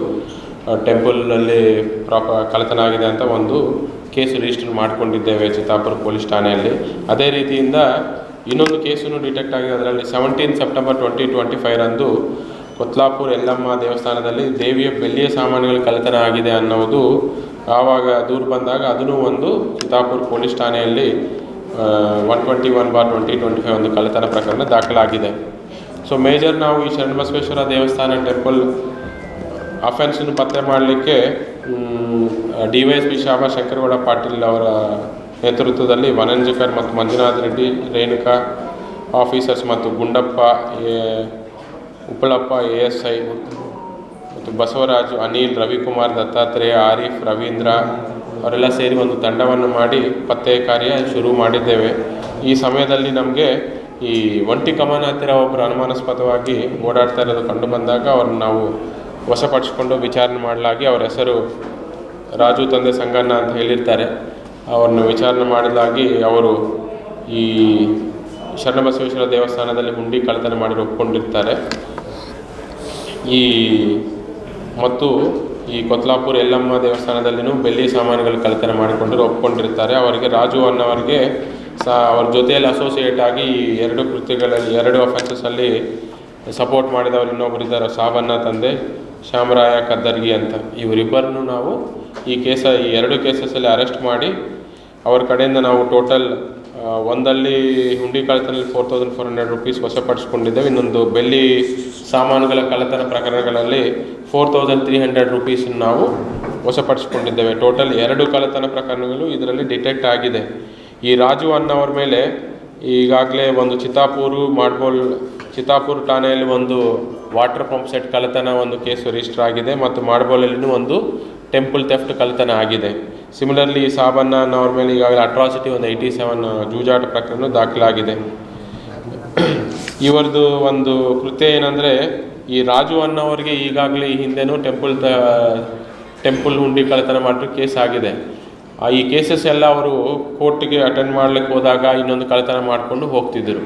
ಟೆಂಪಲ್ನಲ್ಲಿ ಕಳ್ಳತನ ಆಗಿದೆ ಅಂತ ಒಂದು ಕೇಸು ರಿಜಿಸ್ಟರ್ ಮಾಡಿಕೊಂಡಿದ್ದೇವೆ ಚಿತ್ತಾಪುರ ಪೊಲೀಸ್ ಠಾಣೆಯಲ್ಲಿ. ಅದೇ ರೀತಿಯಿಂದ ಇನ್ನೊಂದು ಕೇಸನ್ನು ಡಿಟೆಕ್ಟ್ ಆಗಿದೆ. ಅದರಲ್ಲಿ 17 ಸೆಪ್ಟೆಂಬರ್ 2025ರಂದು ಕೊತ್ತಲಾಪುರ ಯಲ್ಲಮ್ಮ ದೇವಸ್ಥಾನದಲ್ಲಿ ದೇವಿಯ ಬೆಳ್ಳಿಯ ಸಾಮಾನುಗಳು ಕಳ್ಳತನ ಆಗಿದೆ ಅನ್ನೋದು ಆವಾಗ ದೂರು ಬಂದಾಗ ಅದನ್ನು ಒಂದು ಚಿತ್ತಾಪುರ ಪೊಲೀಸ್ ಠಾಣೆಯಲ್ಲಿ 121/2025 ಒಂದು ಕಳ್ಳತನ ಪ್ರಕರಣ ದಾಖಲಾಗಿದೆ. ಸೊ ಮೇಜರ್ ನಾವು ಈ ಶರಣಬಸವೇಶ್ವರ ದೇವಸ್ಥಾನ ಟೆಂಪಲ್ ಅಫೆನ್ಸನ್ನು ಪತ್ತೆ ಮಾಡಲಿಕ್ಕೆ ಡಿವೈಎಸ್ಪಿ ಶಾಬಾ ಶಂಕರಗೌಡ ಪಾಟೀಲ್ ಅವರ ನೇತೃತ್ವದಲ್ಲಿ ವನಂಜಕರ್ ಮತ್ತು ಮಂಜುನಾಥ್ ರೆಡ್ಡಿ, ರೇಣುಕಾ ಆಫೀಸರ್ಸ್ ಮತ್ತು ಗುಂಡಪ್ಪ, ಉಪ್ಪಳಪ್ಪ, ಎಎಸ್ಐ ಮತ್ತು ಬಸವರಾಜು, ಅನಿಲ್, ರವಿಕುಮಾರ್, ದತ್ತಾತ್ರೇಯ, ಆರಿಫ್, ರವೀಂದ್ರ ಅವರೆಲ್ಲ ಸೇರಿ ಒಂದು ತಂಡವನ್ನು ಮಾಡಿ ಪತ್ತೆ ಕಾರ್ಯ ಶುರು ಮಾಡಿದ್ದೇವೆ. ಈ ಸಮಯದಲ್ಲಿ ನಮಗೆ ಈ ಒಂಟಿ ಕಮನ ಹತ್ತಿರ ಒಬ್ಬರು ಅನುಮಾನಾಸ್ಪದವಾಗಿ ಓಡಾಡ್ತಾ ಇರೋದು ಕಂಡು ಬಂದಾಗ ಅವ್ರನ್ನ ನಾವು ವಶಪಡಿಸಿಕೊಂಡು ವಿಚಾರಣೆ ಮಾಡಲಾಗಿ ಅವರ ಹೆಸರು ರಾಜು ತಂದೆ ಸಂಗಣ್ಣ ಅಂತ ಹೇಳಿರ್ತಾರೆ. ಅವ್ರನ್ನ ವಿಚಾರಣೆ ಮಾಡಲಾಗಿ ಅವರು ಈ ಶರಣಬಸವೇಶ್ವರ ದೇವಸ್ಥಾನದಲ್ಲಿ ಹುಂಡಿ ಕಳ್ಳತನ ಮಾಡಿ ಒಪ್ಕೊಂಡಿರ್ತಾರೆ. ಮತ್ತು ಈ ಕೊತ್ತಲಾಪುರ ಯಲ್ಲಮ್ಮ ದೇವಸ್ಥಾನದಲ್ಲಿನೂ ಬೆಳ್ಳಿ ಸಾಮಾನುಗಳು ಕಳ್ಳತನ ಮಾಡಿಕೊಂಡು ಒಪ್ಕೊಂಡಿರ್ತಾರೆ. ಅವರಿಗೆ ರಾಜು ಅನ್ನೋರಿಗೆ ಅವ್ರ ಜೊತೆಯಲ್ಲಿ ಅಸೋಸಿಯೇಟ್ ಆಗಿ ಈ 2 ಕೃತ್ಯಗಳಲ್ಲಿ 2 ಅಫೆನ್ಸಸ್ಸಲ್ಲಿ ಸಪೋರ್ಟ್ ಮಾಡಿದವರು ಇನ್ನೊಬ್ಬರಿದ್ದಾರೆ, ಸಾಬಣ್ಣ ತಂದೆ, ಶಾಮರಾಯ ಕದ್ದರ್ಗಿ ಅಂತ. ಇವರಿಬ್ಬರನ್ನು ನಾವು ಈ 2 ಕೇಸಸ್ಸಲ್ಲಿ ಅರೆಸ್ಟ್ ಮಾಡಿ ಅವ್ರ ಕಡೆಯಿಂದ ನಾವು ಟೋಟಲ್ ಒಂದಲ್ಲಿ ಹುಂಡಿ ಕಳ್ಳತನದಲ್ಲಿ 4,400 ರೂಪೀಸ್ ವಶಪಡಿಸ್ಕೊಂಡಿದ್ದೇವೆ. ಇನ್ನೊಂದು ಬೆಳ್ಳಿ ಸಾಮಾನುಗಳ ಕಳ್ಳತನ ಪ್ರಕರಣಗಳಲ್ಲಿ 4,300 ರೂಪೀಸ್ ನಾವು ವಶಪಡಿಸ್ಕೊಂಡಿದ್ದೇವೆ. ಟೋಟಲ್ 2 ಕಳ್ಳತನ ಪ್ರಕರಣಗಳು ಇದರಲ್ಲಿ ಡಿಟೆಕ್ಟ್ ಆಗಿದೆ. ಈ ರಾಜು ಅನ್ನೋರ ಮೇಲೆ ಈಗಾಗಲೇ ಒಂದು ಚಿತ್ತಾಪುರ ಠಾಣೆಯಲ್ಲಿ ಒಂದು ವಾಟರ್ ಪಂಪ್ ಸೆಟ್ ಕಳ್ಳತನ ಒಂದು ಕೇಸು ರಿಜಿಸ್ಟರ್ ಆಗಿದೆ ಮತ್ತು ಮಾಡ್ಬೋಲಲ್ಲಿನೂ ಒಂದು ಟೆಂಪಲ್ ಥೆಫ್ಟ್ ಕಳ್ಳತನ ಆಗಿದೆ. ಸಿಮಿಲರ್ಲಿ ಸಾಬಣ್ಣ ಅನ್ನೋರ ಮೇಲೆ ಈಗಾಗಲೇ ಅಟ್ರಾಸಿಟಿ ಒಂದು 87 ಜೂಜಾಟ ಪ್ರಕರಣ ದಾಖಲಾಗಿದೆ. ಇವರದು ಒಂದು ಕೃತ್ಯ ಏನಂದರೆ, ಈ ರಾಜು ಅನ್ನೋರಿಗೆ ಈಗಾಗಲೇ ಈ ಹಿಂದೆನೂ ಟೆಂಪಲ್ ಹುಂಡಿ ಕಳ್ಳತನ ಮಾಡಿರೋ ಕೇಸ್ ಆಗಿದೆ. ಈ ಕೇಸಸ್ ಎಲ್ಲ ಅವರು ಕೋರ್ಟಿಗೆ ಅಟೆಂಡ್ ಮಾಡ್ಲಿಕ್ಕೆ ಹೋದಾಗ ಇನ್ನೊಂದು ಕಳ್ಳತನ ಮಾಡಿಕೊಂಡು ಹೋಗ್ತಿದ್ದರು.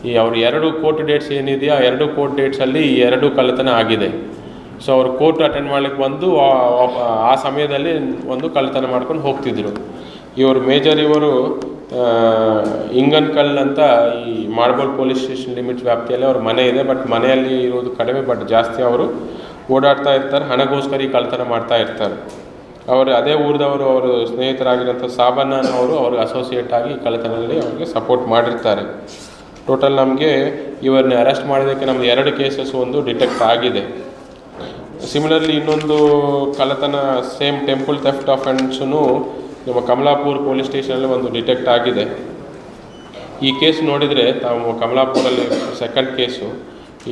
ಈ ಅವ್ರ 2 ಕೋರ್ಟ್ ಡೇಟ್ಸ್ ಏನಿದೆಯೋ ಆ 2 ಕೋರ್ಟ್ ಡೇಟ್ಸಲ್ಲಿ ಈ 2 ಕಳ್ಳತನ ಆಗಿದೆ. ಸೊ ಅವರು ಕೋರ್ಟ್ ಅಟೆಂಡ್ ಮಾಡ್ಲಿಕ್ಕೆ ಬಂದು ಆ ಸಮಯದಲ್ಲಿ ಒಂದು ಕಳ್ಳತನ ಮಾಡ್ಕೊಂಡು ಹೋಗ್ತಿದ್ರು. ಇವರು ಇಂಗನ್ಕಲ್ ಅಂತ ಈ ಮಾಡ್ಬೋಲ್ ಪೊಲೀಸ್ ಸ್ಟೇಷನ್ ಲಿಮಿಟ್ಸ್ ವ್ಯಾಪ್ತಿಯಲ್ಲಿ ಅವ್ರ ಮನೆ ಇದೆ. ಬಟ್ ಮನೆಯಲ್ಲಿ ಇರೋದು ಕಡಿಮೆ, ಬಟ್ ಜಾಸ್ತಿ ಅವರು ಓಡಾಡ್ತಾ ಇರ್ತಾರೆ, ಹಣಗೋಸ್ಕರ ಈ ಕಳ್ಳತನ ಮಾಡ್ತಾ ಇರ್ತಾರೆ. ಅವರು ಅದೇ ಊರಿದವರು, ಅವರು ಸ್ನೇಹಿತರಾಗಿರೋಂಥ ಸಾಬಣ್ಣ ಅವರು ಅವ್ರಿಗೆ ಅಸೋಸಿಯೇಟ್ ಆಗಿ ಕಳ್ಳತನದಲ್ಲಿ ಅವ್ರಿಗೆ ಸಪೋರ್ಟ್ ಮಾಡಿರ್ತಾರೆ. ಟೋಟಲ್ ನಮಗೆ ಇವರನ್ನ ಅರೆಸ್ಟ್ ಮಾಡೋದಕ್ಕೆ ನಮ್ಮದು 2 ಕೇಸಸ್ ಒಂದು ಡಿಟೆಕ್ಟ್ ಆಗಿದೆ. ಸಿಮಿಲರ್ಲಿ ಇನ್ನೊಂದು ಕಳ್ಳತನ ಸೇಮ್ ಟೆಂಪಲ್ ಥೆಫ್ಟ್ ಅಫೆನ್ಸೂ ನಮ್ಮ ಕಮಲಾಪುರ ಪೊಲೀಸ್ ಸ್ಟೇಷನಲ್ಲಿ ಒಂದು ಡಿಟೆಕ್ಟ್ ಆಗಿದೆ. ಈ ಕೇಸ್ ನೋಡಿದರೆ ತಾವು ಕಮಲಾಪುರಲ್ಲಿ ಸೆಕೆಂಡ್ ಕೇಸು.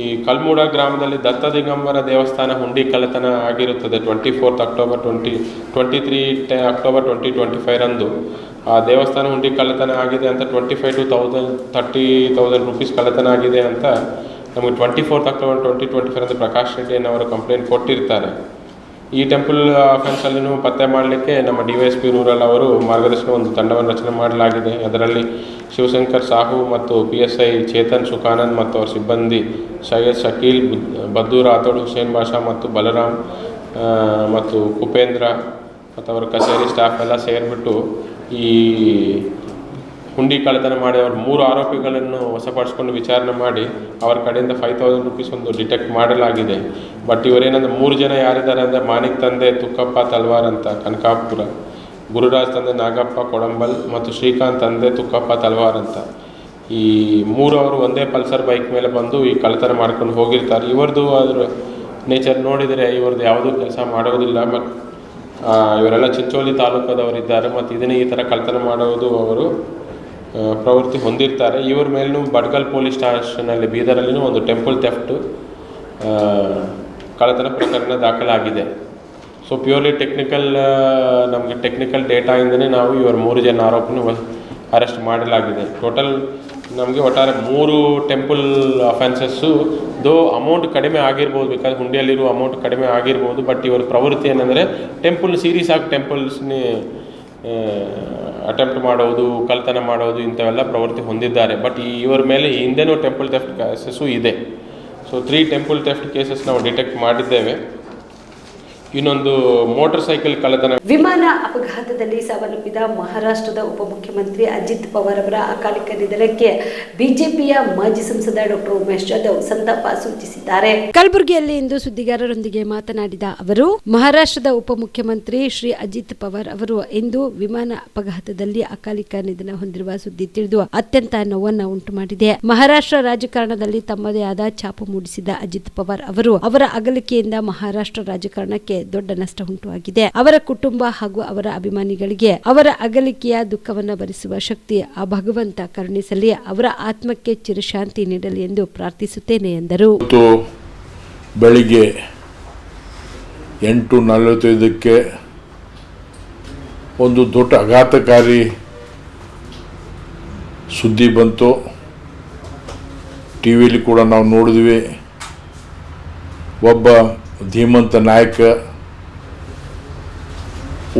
ಈ ಕಲ್ಮೂಡ ಗ್ರಾಮದಲ್ಲಿ ದತ್ತ ದಿಗಂಬರ ದೇವಸ್ಥಾನ ಹುಂಡಿ ಕಳ್ಳತನ ಆಗಿರುತ್ತದೆ 24 ಅಕ್ಟೋಬರ್ 23 ಅಕ್ಟೋಬರ್ 2025 ರಂದು. ಆ ದೇವಸ್ಥಾನ ಹುಂಡಿ ಕಳ್ಳತನ ಆಗಿದೆ ಅಂತ 25 to 30,000 ರೂಪೀಸ್ ಕಳ್ಳತನ ಆಗಿದೆ ಅಂತ ನಮಗೆ 24 ಅಕ್ಟೋಬರ್ 2025 ರಂದು ಪ್ರಕಾಶ್ ರೆಡ್ಡಿ ಅವರು ಕಂಪ್ಲೇಂಟ್ ಕೊಟ್ಟಿರ್ತಾರೆ. ಈ ಟೆಂಪಲ್ ಅಫೆನ್ಸಲ್ಲಿನೂ ಪತ್ತೆ ಮಾಡಲಿಕ್ಕೆ ನಮ್ಮ DYSP ರೂರಲ್ ಅವರು ಮಾರ್ಗದರ್ಶನ ಒಂದು ತಂಡವನ್ನು ರಚನೆ ಮಾಡಲಾಗಿದೆ. ಅದರಲ್ಲಿ ಶಿವಶಂಕರ್ ಸಾಹು ಮತ್ತು PSI ಚೇತನ್ ಸುಖಾನಂದ್ ಮತ್ತು ಅವರ ಸಿಬ್ಬಂದಿ ಸೈಯದ್ ಶಕೀಲ್, ಬದ್ದು ರಾಥೋಡ್, ಹುಸೇನ್ ಬಾಷಾ ಮತ್ತು ಬಲರಾಮ್ ಮತ್ತು ಕುಪೇಂದ್ರ ಮತ್ತು ಅವರ ಕಚೇರಿ ಸ್ಟಾಫ್ ಎಲ್ಲ ಸೇರಿಬಿಟ್ಟು ಈ ಹುಂಡಿ ಕಳ್ಳತನ ಮಾಡಿ ಅವ್ರ 3 ಆರೋಪಿಗಳನ್ನು ವಶಪಡಿಸ್ಕೊಂಡು ವಿಚಾರಣೆ ಮಾಡಿ ಅವರ ಕಡೆಯಿಂದ 5,000 ರೂಪೀಸ್ ಒಂದು ಡಿಟೆಕ್ಟ್ ಮಾಡಲಾಗಿದೆ. ಬಟ್ ಇವರೇನಂದ್ರೆ 3 ಜನ ಯಾರಿದ್ದಾರೆ ಅಂದರೆ ಮಾನಿಕ್ ತಂದೆ ತುಕ್ಕಪ್ಪ ತಲ್ವಾರ್ ಅಂತ ಕನಕಾಪುರ, ಗುರುರಾಜ್ ತಂದೆ ನಾಗಪ್ಪ ಕೊಡಂಬಲ್ ಮತ್ತು ಶ್ರೀಕಾಂತ್ ತಂದೆ ತುಕ್ಕಪ್ಪ ತಲ್ವಾರ್ ಅಂತ. ಈ 3 ಅವರು ಒಂದೇ ಪಲ್ಸರ್ ಬೈಕ್ ಮೇಲೆ ಬಂದು ಈ ಕಳ್ಳತನ ಮಾಡ್ಕೊಂಡು ಹೋಗಿರ್ತಾರೆ. ಇವರದು ಅದರ ನೇಚರ್ ನೋಡಿದರೆ ಇವ್ರದ್ದು ಯಾವುದೂ ಕೆಲಸ ಮಾಡೋದಿಲ್ಲ. ಬಟ್ ಇವರೆಲ್ಲ ಚಿಂಚೋಳಿ ತಾಲೂಕದವರಿದ್ದಾರೆ ಮತ್ತು ಇದನ್ನೇ ಈ ಥರ ಕಳ್ಳತನ ಮಾಡೋದು ಅವರು ಪ್ರವೃತ್ತಿ ಹೊಂದಿರ್ತಾರೆ. ಇವರ ಮೇಲೂ ಬಡ್ಗಲ್ ಪೊಲೀಸ್ ಸ್ಟೇಷನಲ್ಲಿ ಬೀದರಲ್ಲಿನೂ ಒಂದು ಟೆಂಪಲ್ ಥೆಫ್ಟ್ ಕಳ್ಳತನ ಪ್ರಕರಣ ದಾಖಲಾಗಿದೆ. ಸೊ ಪ್ಯೂರ್ಲಿ ನಮಗೆ ಟೆಕ್ನಿಕಲ್ ಡೇಟಾಯಿಂದನೇ ನಾವು ಇವರು 3 ಜನ ಆರೋಪಿನ ಅರೆಸ್ಟ್ ಮಾಡಲಾಗಿದೆ. ಟೋಟಲ್ ನಮಗೆ ಒಟ್ಟಾರೆ 3 ಟೆಂಪಲ್ ಅಫೆನ್ಸಸ್ಸು ದೋ ಅಮೌಂಟ್ ಕಡಿಮೆ ಆಗಿರ್ಬೋದು, ಬೇಕಾದ್ರೆ ಹುಂಡಿಯಲ್ಲಿರುವ ಅಮೌಂಟ್ ಕಡಿಮೆ ಆಗಿರ್ಬೋದು. ಬಟ್ ಇವರ ಪ್ರವೃತ್ತಿ ಏನಂದರೆ ಸೀರೀಸ್ ಆಗಿ ಟೆಂಪಲ್ಸ್ನೇ ಅಟೆಂಪ್ಟ್ ಮಾಡೋದು, ಕಳ್ಳತನ ಮಾಡೋದು ಇಂಥವೆಲ್ಲ ಪ್ರವೃತ್ತಿ ಹೊಂದಿದ್ದಾರೆ. ಬಟ್ ಇವರ ಮೇಲೆ ಹಿಂದೆನೂ ಟೆಂಪಲ್ ಥೆಫ್ಟ್ ಕೇಸಸ್ಸು ಇದೆ. ಸೊ 3 ಟೆಂಪಲ್ ಥೆಫ್ಟ್ ಕೇಸಸ್ ನಾವು ಡಿಟೆಕ್ಟ್ ಮಾಡಿದ್ದೇವೆ. ಇನ್ನೊಂದು ಮೋಟಾರ್ ಸೈಕಲ್ ಕಳ್ಳತನ. ವಿಮಾನ ಅಪಘಾತದಲ್ಲಿ ಸಾವನ್ನಪ್ಪಿದ ಮಹಾರಾಷ್ಟ್ರದ ಉಪಮುಖ್ಯಮಂತ್ರಿ ಅಜಿತ್ ಪವಾರ್ ಅವರ ಅಕಾಲಿಕ ನಿಧನಕ್ಕೆ ಬಿಜೆಪಿಯ ಮಾಜಿ ಸಂಸದ ಡಾಕ್ಟರ್ ಉಮೇಶ್ ಜಾಧವ್ ಸಂತಾಪ ಸೂಚಿಸಿದ್ದಾರೆ. ಕಲಬುರಗಿಯಲ್ಲಿ ಇಂದು ಸುದ್ದಿಗಾರರೊಂದಿಗೆ ಮಾತನಾಡಿದ ಅವರು, ಮಹಾರಾಷ್ಟ್ರದ ಉಪಮುಖ್ಯಮಂತ್ರಿ ಶ್ರೀ ಅಜಿತ್ ಪವಾರ್ ಅವರು ಇಂದು ವಿಮಾನ ಅಪಘಾತದಲ್ಲಿ ಅಕಾಲಿಕ ನಿಧನ ಹೊಂದಿರುವ ಸುದ್ದಿ ತಿಳಿದು ಅತ್ಯಂತ ನೋವನ್ನ ಉಂಟು ಮಾಡಿದೆ. ಮಹಾರಾಷ್ಟ್ರ ರಾಜಕಾರಣದಲ್ಲಿ ತಮ್ಮದೇ ಆದ ಛಾಪು ಮೂಡಿಸಿದ ಅಜಿತ್ ಪವಾರ್ ಅವರು ಅವರ ಅಗಲಿಕೆಯಿಂದ ಮಹಾರಾಷ್ಟ್ರ ರಾಜಕಾರಣಕ್ಕೆ ದೊಡ್ಡ ನಷ್ಟ ಉಂಟುವಾಗಿದೆ. ಅವರ ಕುಟುಂಬ ಹಾಗೂ ಅವರ ಅಭಿಮಾನಿಗಳಿಗೆ ಅವರ ಅಗಲಿಕೆಯ ದುಃಖವನ್ನು ಭರಿಸುವ ಶಕ್ತಿ ಆ ಭಗವಂತ ಕರುಣಿಸಲಿ, ಅವರ ಆತ್ಮಕ್ಕೆ ಚಿರಶಾಂತಿ ನೀಡಲಿ ಎಂದು ಪ್ರಾರ್ಥಿಸುತ್ತೇನೆ ಎಂದರು. ಬೆಳಿಗ್ಗೆ 8:45ಕ್ಕೆ ಒಂದು ದೊಡ್ಡ ಆಘಾತಕಾರಿ ಸುದ್ದಿ ಬಂತು. ಟಿವಿಯಲ್ಲಿ ಕೂಡ ನಾವು ನೋಡಿದ್ವಿ. ಒಬ್ಬ ಧೀಮಂತ ನಾಯಕ,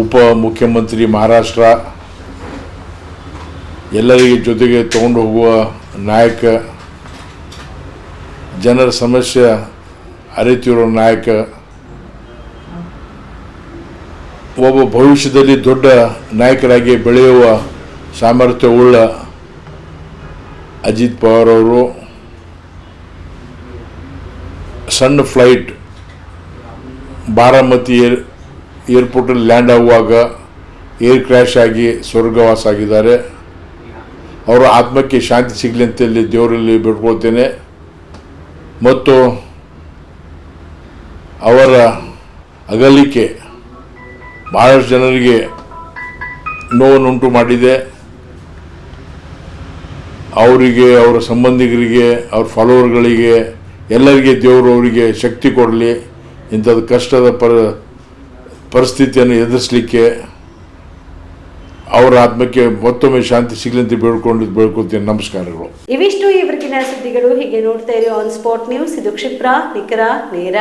ಉಪ ಮುಖ್ಯಮಂತ್ರಿ ಮಹಾರಾಷ್ಟ್ರ, ಎಲ್ಲರಿಗೆ ಜೊತೆಗೆ ತಗೊಂಡು ಹೋಗುವ ನಾಯಕ, ಜನರ ಸಮಸ್ಯೆ ಅರಿತಿರೋ ನಾಯಕ, ಒಬ್ಬ ಭವಿಷ್ಯದಲ್ಲಿ ದೊಡ್ಡ ನಾಯಕರಾಗಿ ಬೆಳೆಯುವ ಸಾಮರ್ಥ್ಯವುಳ್ಳ ಅಜಿತ್ ಪವಾರ್ ಅವರು ಸಣ್ಣ ಫ್ಲೈಟ್ ಬಾರಾಮತಿ ಏರ್ಪೋರ್ಟಲ್ಲಿ ಲ್ಯಾಂಡ್ ಆಗುವಾಗ ಏರ್ ಕ್ರ್ಯಾಶ್ ಆಗಿ ಸ್ವರ್ಗವಾಸ ಆಗಿದ್ದಾರೆ. ಅವರ ಆತ್ಮಕ್ಕೆ ಶಾಂತಿ ಸಿಗಲಿ ಅಂತೇಳಿ ದೇವರಲ್ಲಿ ಬೇಡ್ಕೊಳ್ತೇನೆ. ಮತ್ತು ಅವರ ಅಗಲಿಕೆ ಬಹಳಷ್ಟು ಜನರಿಗೆ ನೋವನ್ನುಂಟು ಮಾಡಿದೆ. ಅವರಿಗೆ, ಅವರ ಸಂಬಂಧಿಕರಿಗೆ, ಅವ್ರ ಫಾಲೋವರ್ಗಳಿಗೆ ಎಲ್ಲರಿಗೆ ದೇವರು ಅವರಿಗೆ ಶಕ್ತಿ ಕೊಡಲಿ. ಇಂಥದ್ದು ಕಷ್ಟದ ಪರಿಸ್ಥಿತಿಯನ್ನು ಎದುರಿಸಲಿಕ್ಕೆ ಅವರ ಆತ್ಮಕ್ಕೆ ಮತ್ತೊಮ್ಮೆ ಶಾಂತಿ ಸಿಗಲಿ ಅಂತ ಬೇಡ್ಕೊಳ್ತೀನಿ. ನಮಸ್ಕಾರಗಳು. ಇವಿಷ್ಟು ಇವತ್ತಿನ ಸುದ್ದಿಗಳು. ಹೀಗೆ ನೋಡ್ತಾ ಇರಿ ಆನ್ ಸ್ಪಾಟ್ ನ್ಯೂಸ್. ಇದು ಕ್ಷಿಪ್ರ, ನಿಖರ, ನೇರ.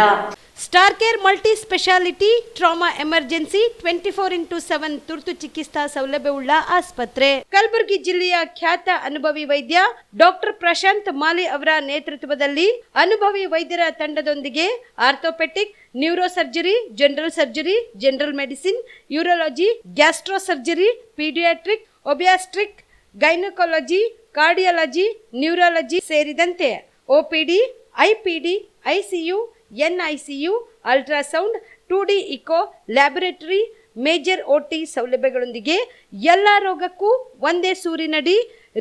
Star care multi speciality trauma emergency 24x7 ತುರ್ತು ಚಿಕಿತ್ಸಾ ಸೌಲಭ್ಯವುಳ್ಳ ಆಸ್ಪತ್ರೆ. ಕಲಬುರಗಿ ಜಿಲ್ಲೆಯ ಖ್ಯಾತ ಅನುಭವಿ ವೈದ್ಯ ಡಾಕ್ಟರ್ ಪ್ರಶಾಂತ್ ಮಾಲಿ ಅವರ ನೇತೃತ್ವದಲ್ಲಿ ಅನುಭವಿ ವೈದ್ಯರ ತಂಡದೊಂದಿಗೆ orthopaedic, neuro surgery, general surgery, general medicine, urology, gastro surgery, paediatric, obstetric, gynaecology, cardiology, neurology ಸೇರಿದಂತೆ OPD, IPD, ICU, NICU, ultrasound, 2D echo, laboratory, major OT ಸೌಲಭ್ಯಗಳೊಂದಿಗೆ ಎಲ್ಲ ರೋಗಕ್ಕೂ ಒಂದೇ ಸೂರಿನಡಿ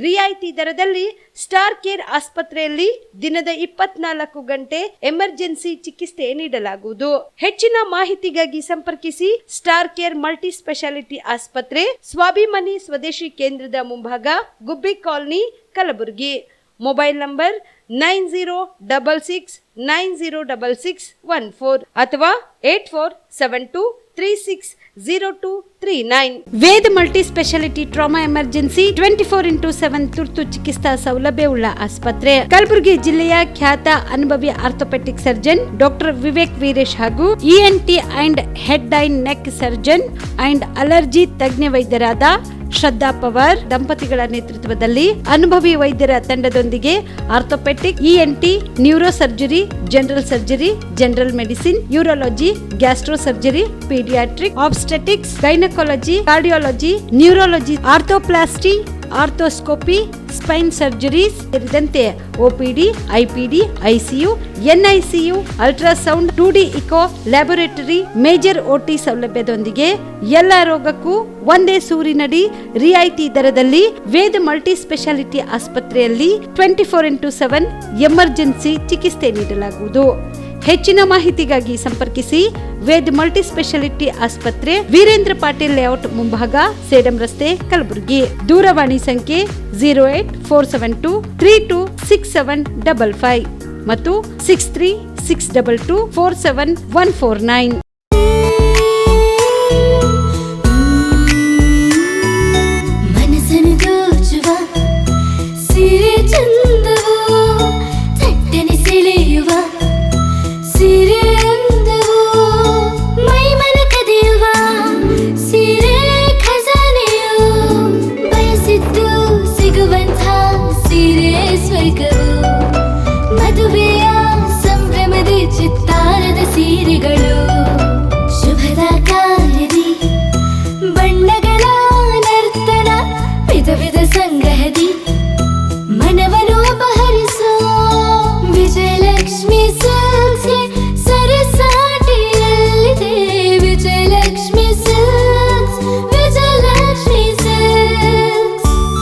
ರಿಯಾಯಿತಿ ದರದಲ್ಲಿ ಸ್ಟಾರ್ ಕೇರ್ ಆಸ್ಪತ್ರೆಯಲ್ಲಿ ದಿನದ 24 ಗಂಟೆ ಎಮರ್ಜೆನ್ಸಿ ಚಿಕಿತ್ಸೆ ನೀಡಲಾಗುವುದು. ಹೆಚ್ಚಿನ ಮಾಹಿತಿಗಾಗಿ ಸಂಪರ್ಕಿಸಿ ಸ್ಟಾರ್ ಕೇರ್ ಮಲ್ಟಿ ಸ್ಪೆಷಾಲಿಟಿ ಆಸ್ಪತ್ರೆ, ಸ್ವಾಭಿಮಾನಿ ಸ್ವದೇಶಿ ಕೇಂದ್ರದ ಮುಂಭಾಗ, Gubbi colony, Kalaburagi. Mobile number 9066906614 ಅಥವಾ 8472360239. Veda multi speciality trauma emergency 24x7 ತುರ್ತು ಚಿಕಿತ್ಸಾ ಸೌಲಭ್ಯವುಳ್ಳ ಆಸ್ಪತ್ರೆ. ಕಲಬುರಗಿ ಜಿಲ್ಲೆಯ ಖ್ಯಾತ ಅನುಭವಿ orthopaedic surgeon doctor Vivek Veeresh ಹಾಗೂ ENT and head and neck surgeon and allergy ತಜ್ಞ ವೈದ್ಯರಾದ ಶ್ರದ್ಧಾ ಪವಾರ್ ದಂಪತಿಗಳ ನೇತೃತ್ವದಲ್ಲಿ ಅನುಭವಿ ವೈದ್ಯರ ತಂಡದೊಂದಿಗೆ orthopaedic, ENT, neuro surgery, general surgery, general medicine, urology, gastro surgery, paediatric, obstetrics, gynaecology, cardiology, neurology, arthroplasty, arthroscopy, spine surgeries ಸೇರಿದಂತೆ OPD, IPD, ICU, NICU, ultrasound, 2D echo, laboratory, major OT ಸೌಲಭ್ಯದೊಂದಿಗೆ ಎಲ್ಲ ರೋಗಕ್ಕೂ ಒಂದೇ ಸೂರಿನಡಿ ರಿಯಾಯಿತಿ ದರದಲ್ಲಿ ವೇದ ಮಲ್ಟಿ ಸ್ಪೆಷಾಲಿಟಿ ಆಸ್ಪತ್ರೆಯಲ್ಲಿ 24x7 emergency ಚಿಕಿತ್ಸೆ ನೀಡಲಾಗುವುದು. ಹೆಚ್ಚಿನ ಮಾಹಿತಿಗಾಗಿ ಸಂಪರ್ಕಿಸಿ ವೇದ್ ಮಲ್ಟಿ ಸ್ಪೆಷಾಲಿಟಿ ಆಸ್ಪತ್ರೆ, ವೀರೇಂದ್ರ ಪಾಟೀಲ್ ಲೇಔಟ್ ಮುಂಭಾಗ, ಸೇಡಂ ರಸ್ತೆ, ಕಲಬುರಗಿ. ದೂರವಾಣಿ ಸಂಖ್ಯೆ 08472326755 ಮತ್ತು 6362247149.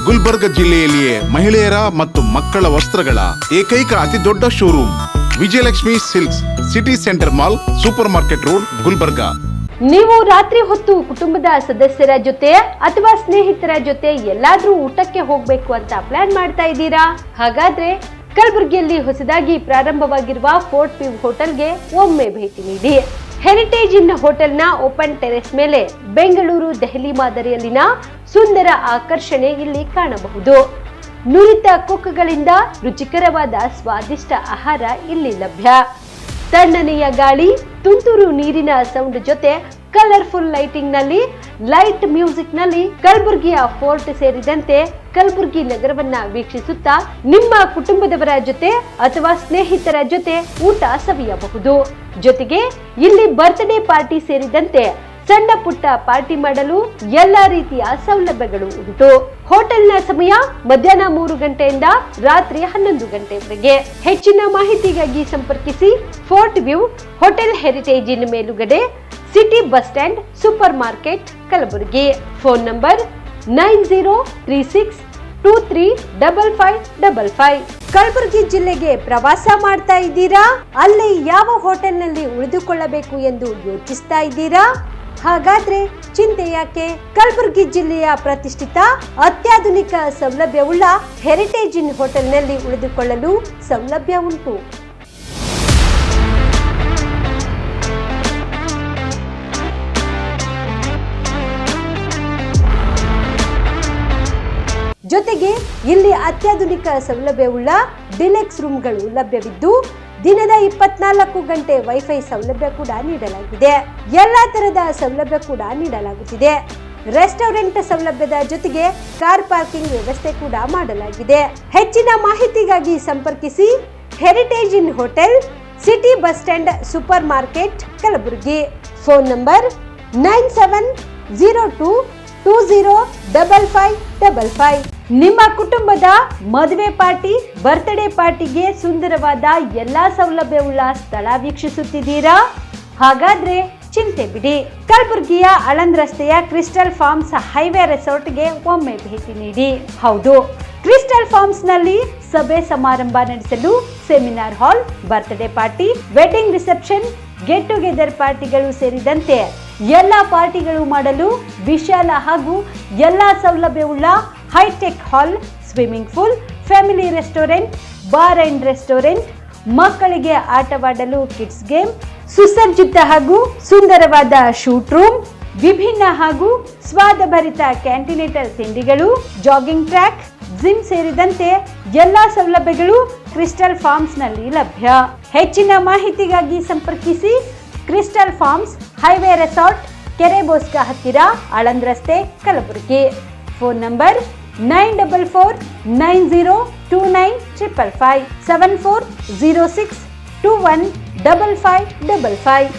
ಗುಲ್ಬರ್ಗ ಜಿಲ್ಲೆಯಲ್ಲಿಯೇ ಮಹಿಳೆಯರ ಮತ್ತು ಮಕ್ಕಳ ವಸ್ತ್ರಗಳ ಏಕೈಕ ಅತಿ ದೊಡ್ಡ showroom Vijayalakshmi silks, city centre mall, super market road, Gulbarga. ನೀವು ರಾತ್ರಿ ಹೊತ್ತು ಕುಟುಂಬದ ಸದಸ್ಯರ ಜೊತೆ ಅಥವಾ ಸ್ನೇಹಿತರ ಜೊತೆ ಎಲ್ಲಾದ್ರೂ ಊಟಕ್ಕೆ ಹೋಗ್ಬೇಕು ಅಂತ ಪ್ಲಾನ್ ಮಾಡ್ತಾ ಇದ್ದೀರಾ? ಹಾಗಾದ್ರೆ ಕಲಬುರಗಿಯಲ್ಲಿ ಹೊಸದಾಗಿ ಪ್ರಾರಂಭವಾಗಿರುವ ಫೋರ್ಟ್ ವ್ಯೂ ಹೋಟೆಲ್ಗೆ ಒಮ್ಮೆ ಭೇಟಿ ನೀಡಿ. ಹೆರಿಟೇಜ್ ಇನ್ ಹೋಟೆಲ್ನ ಓಪನ್ ಟೆರೆಸ್ ಮೇಲೆ ಬೆಂಗಳೂರು, ದೆಹಲಿ ಮಾದರಿಯಲ್ಲಿನ ಸುಂದರ ಆಕರ್ಷಣೆ ಇಲ್ಲಿ ಕಾಣಬಹುದು. ನುರಿತ ಕುಕ್ಗಳಿಂದ ರುಚಿಕರವಾದ ಸ್ವಾದಿಷ್ಟ ಆಹಾರ ಇಲ್ಲಿ ಲಭ್ಯ. ತಣ್ಣನೆಯ ಗಾಳಿ, ತುಂತುರು ನೀರಿನ ಸೌಂಡ್ ಜೊತೆ ಕಲರ್ಫುಲ್ ಲೈಟಿಂಗ್ ನಲ್ಲಿ, ಲೈಟ್ ಮ್ಯೂಸಿಕ್ ನಲ್ಲಿ ಕಲಬುರಗಿಯ ಫೋರ್ಟ್ ಸೇರಿದಂತೆ ಕಲಬುರಗಿ ನಗರವನ್ನ ವೀಕ್ಷಿಸುತ್ತಾ ನಿಮ್ಮ ಕುಟುಂಬದವರ ಜೊತೆ ಅಥವಾ ಸ್ನೇಹಿತರ ಜೊತೆ ಊಟ ಸವಿಯಬಹುದು. ಜೊತೆಗೆ ಇಲ್ಲಿ ಬರ್ತ್ಡೇ ಪಾರ್ಟಿ ಸೇರಿದಂತೆ ಸಣ್ಣ ಪುಟ್ಟ ಪಾರ್ಟಿ ಮಾಡಲು ಎಲ್ಲಾ ರೀತಿಯ ಸೌಲಭ್ಯಗಳು ಉಂಟು. ಹೋಟೆಲ್ನ ಸಮಯ ಮಧ್ಯಾಹ್ನ 3 ಗಂಟೆಯಿಂದ ರಾತ್ರಿ 11 ಗಂಟೆವರೆಗೆ. ಹೆಚ್ಚಿನ ಮಾಹಿತಿಗಾಗಿ ಸಂಪರ್ಕಿಸಿ ಫೋರ್ಟ್ ವ್ಯೂ ಹೋಟೆಲ್, ಹೆರಿಟೇಜ್ ಇನ್ ಮೇಲುಗಡೆ, city bus stand, super market, Kalaburagi. Phone number 9036235555. Kalaburagi ಜಿಲ್ಲೆಗೆ ಪ್ರವಾಸ ಮಾಡ್ತಾ ಇದ್ದೀರಾ? ಅಲ್ಲಿ ಯಾವ ಹೋಟೆಲ್ನಲ್ಲಿ ಉಳಿದುಕೊಳ್ಳಬೇಕು ಎಂದು ಯೋಚಿಸ್ತಾ ಇದ್ದೀರಾ? ಹಾಗಾದ್ರೆ ಚಿಂತೆ ಯಾಕೆ? ಕಲಬುರಗಿ ಜಿಲ್ಲೆಯ ಪ್ರತಿಷ್ಠಿತ ಅತ್ಯಾಧುನಿಕ ಸೌಲಭ್ಯವುಳ್ಳ ಹೆರಿಟೇಜ್ ಇನ್ ಹೋಟೆಲ್ನಲ್ಲಿ ಉಳಿದುಕೊಳ್ಳಲು ಸೌಲಭ್ಯ ಉಂಟು. ಜೊತೆಗೆ ಇಲ್ಲಿ ಅತ್ಯಾಧುನಿಕ ಸೌಲಭ್ಯವುಳ್ಳ ಡಿಲೆಕ್ಸ್ ರೂಮ್ಗಳು ಲಭ್ಯವಿದ್ದು ದಿನದ 24 ಗಂಟೆ ವೈಫೈ ಸೌಲಭ್ಯ ಕೂಡ ನೀಡಲಾಗಿದೆ. ಎಲ್ಲಾ ತರಹದ ಸೌಲಭ್ಯ ಕೂಡ ನೀಡಲಾಗುತ್ತಿದೆ. ರೆಸ್ಟೋರೆಂಟ್ ಸೌಲಭ್ಯದ ಜೊತೆಗೆ ಕಾರ್ ಪಾರ್ಕಿಂಗ್ ವ್ಯವಸ್ಥೆ ಕೂಡ ಮಾಡಲಾಗಿದೆ. ಹೆಚ್ಚಿನ ಮಾಹಿತಿಗಾಗಿ ಸಂಪರ್ಕಿಸಿ heritage inn hotel, city bus stand, super market, Kalaburagi. Phone number 9702205555. ನಿಮ್ಮ ಕುಟುಂಬದ ಮದುವೆ ಪಾರ್ಟಿ, ಬರ್ತ್ಡೇ ಪಾರ್ಟಿಗೆ ಸುಂದರವಾದ ಎಲ್ಲಾ ಸೌಲಭ್ಯವುಳ್ಳ ಸ್ಥಳ ವೀಕ್ಷಿಸುತ್ತಿದ್ದೀರಾ? ಹಾಗಾದ್ರೆ ಚಿಂತೆ ಬಿಡಿ. ಕಲಬುರಗಿಯ ಆಳಂದ್ ರಸ್ತೆಯ ಕ್ರಿಸ್ಟಲ್ ಫಾರ್ಮ್ಸ್ ಹೈವೇ ರೆಸಾರ್ಟ್ಗೆ ಒಮ್ಮೆ ಭೇಟಿ ನೀಡಿ. ಹೌದು, ಕ್ರಿಸ್ಟಲ್ ಫಾರ್ಮ್ಸ್ ನಲ್ಲಿ ಸಭೆ ಸಮಾರಂಭ ನಡೆಸಲು seminar hall, birthday party, wedding reception, get together ಪಾರ್ಟಿಗಳು ಸೇರಿದಂತೆ ಎಲ್ಲಾ ಪಾರ್ಟಿಗಳು ಮಾಡಲು ವಿಶಾಲ ಹಾಗೂ ಎಲ್ಲಾ ಸೌಲಭ್ಯವುಳ್ಳ hi tech hall, swimming pool, family restaurant, bar and restaurant, ಮಕ್ಕಳಿಗೆ ಆಟವಾಡಲು ಕಿಡ್ಸ್ ಗೇಮ್, ಸುಸಜ್ಜಿತ ಹಾಗೂ ಸುಂದರವಾದ ಶೂಟ್ ರೂಮ್, ವಿಭಿನ್ನ ಹಾಗೂ ಸ್ವಾದಭರಿತ ಕ್ಯಾಂಟಿನೇಟಲ್ ತಿಂಡಿಗಳು, ಜಾಗಿಂಗ್ ಟ್ರ್ಯಾಕ್, ಜಿಮ್ ಸೇರಿದಂತೆ ಎಲ್ಲಾ ಸೌಲಭ್ಯಗಳು ಕ್ರಿಸ್ಟಲ್ ಫಾರ್ಮ್ಸ್ ನಲ್ಲಿ ಲಭ್ಯ. ಹೆಚ್ಚಿನ ಮಾಹಿತಿಗಾಗಿ ಸಂಪರ್ಕಿಸಿ ಕ್ರಿಸ್ಟಲ್ ಫಾರ್ಮ್ಸ್ ಹೈವೇ ರೆಸಾರ್ಟ್, ಕೆರೆ ಬೋಸ್ಕ ಹತ್ತಿರ, ಆಳಂದ್ ರಸ್ತೆ, ಕಲಬುರಗಿ. Phone number 9490295555 7406215555.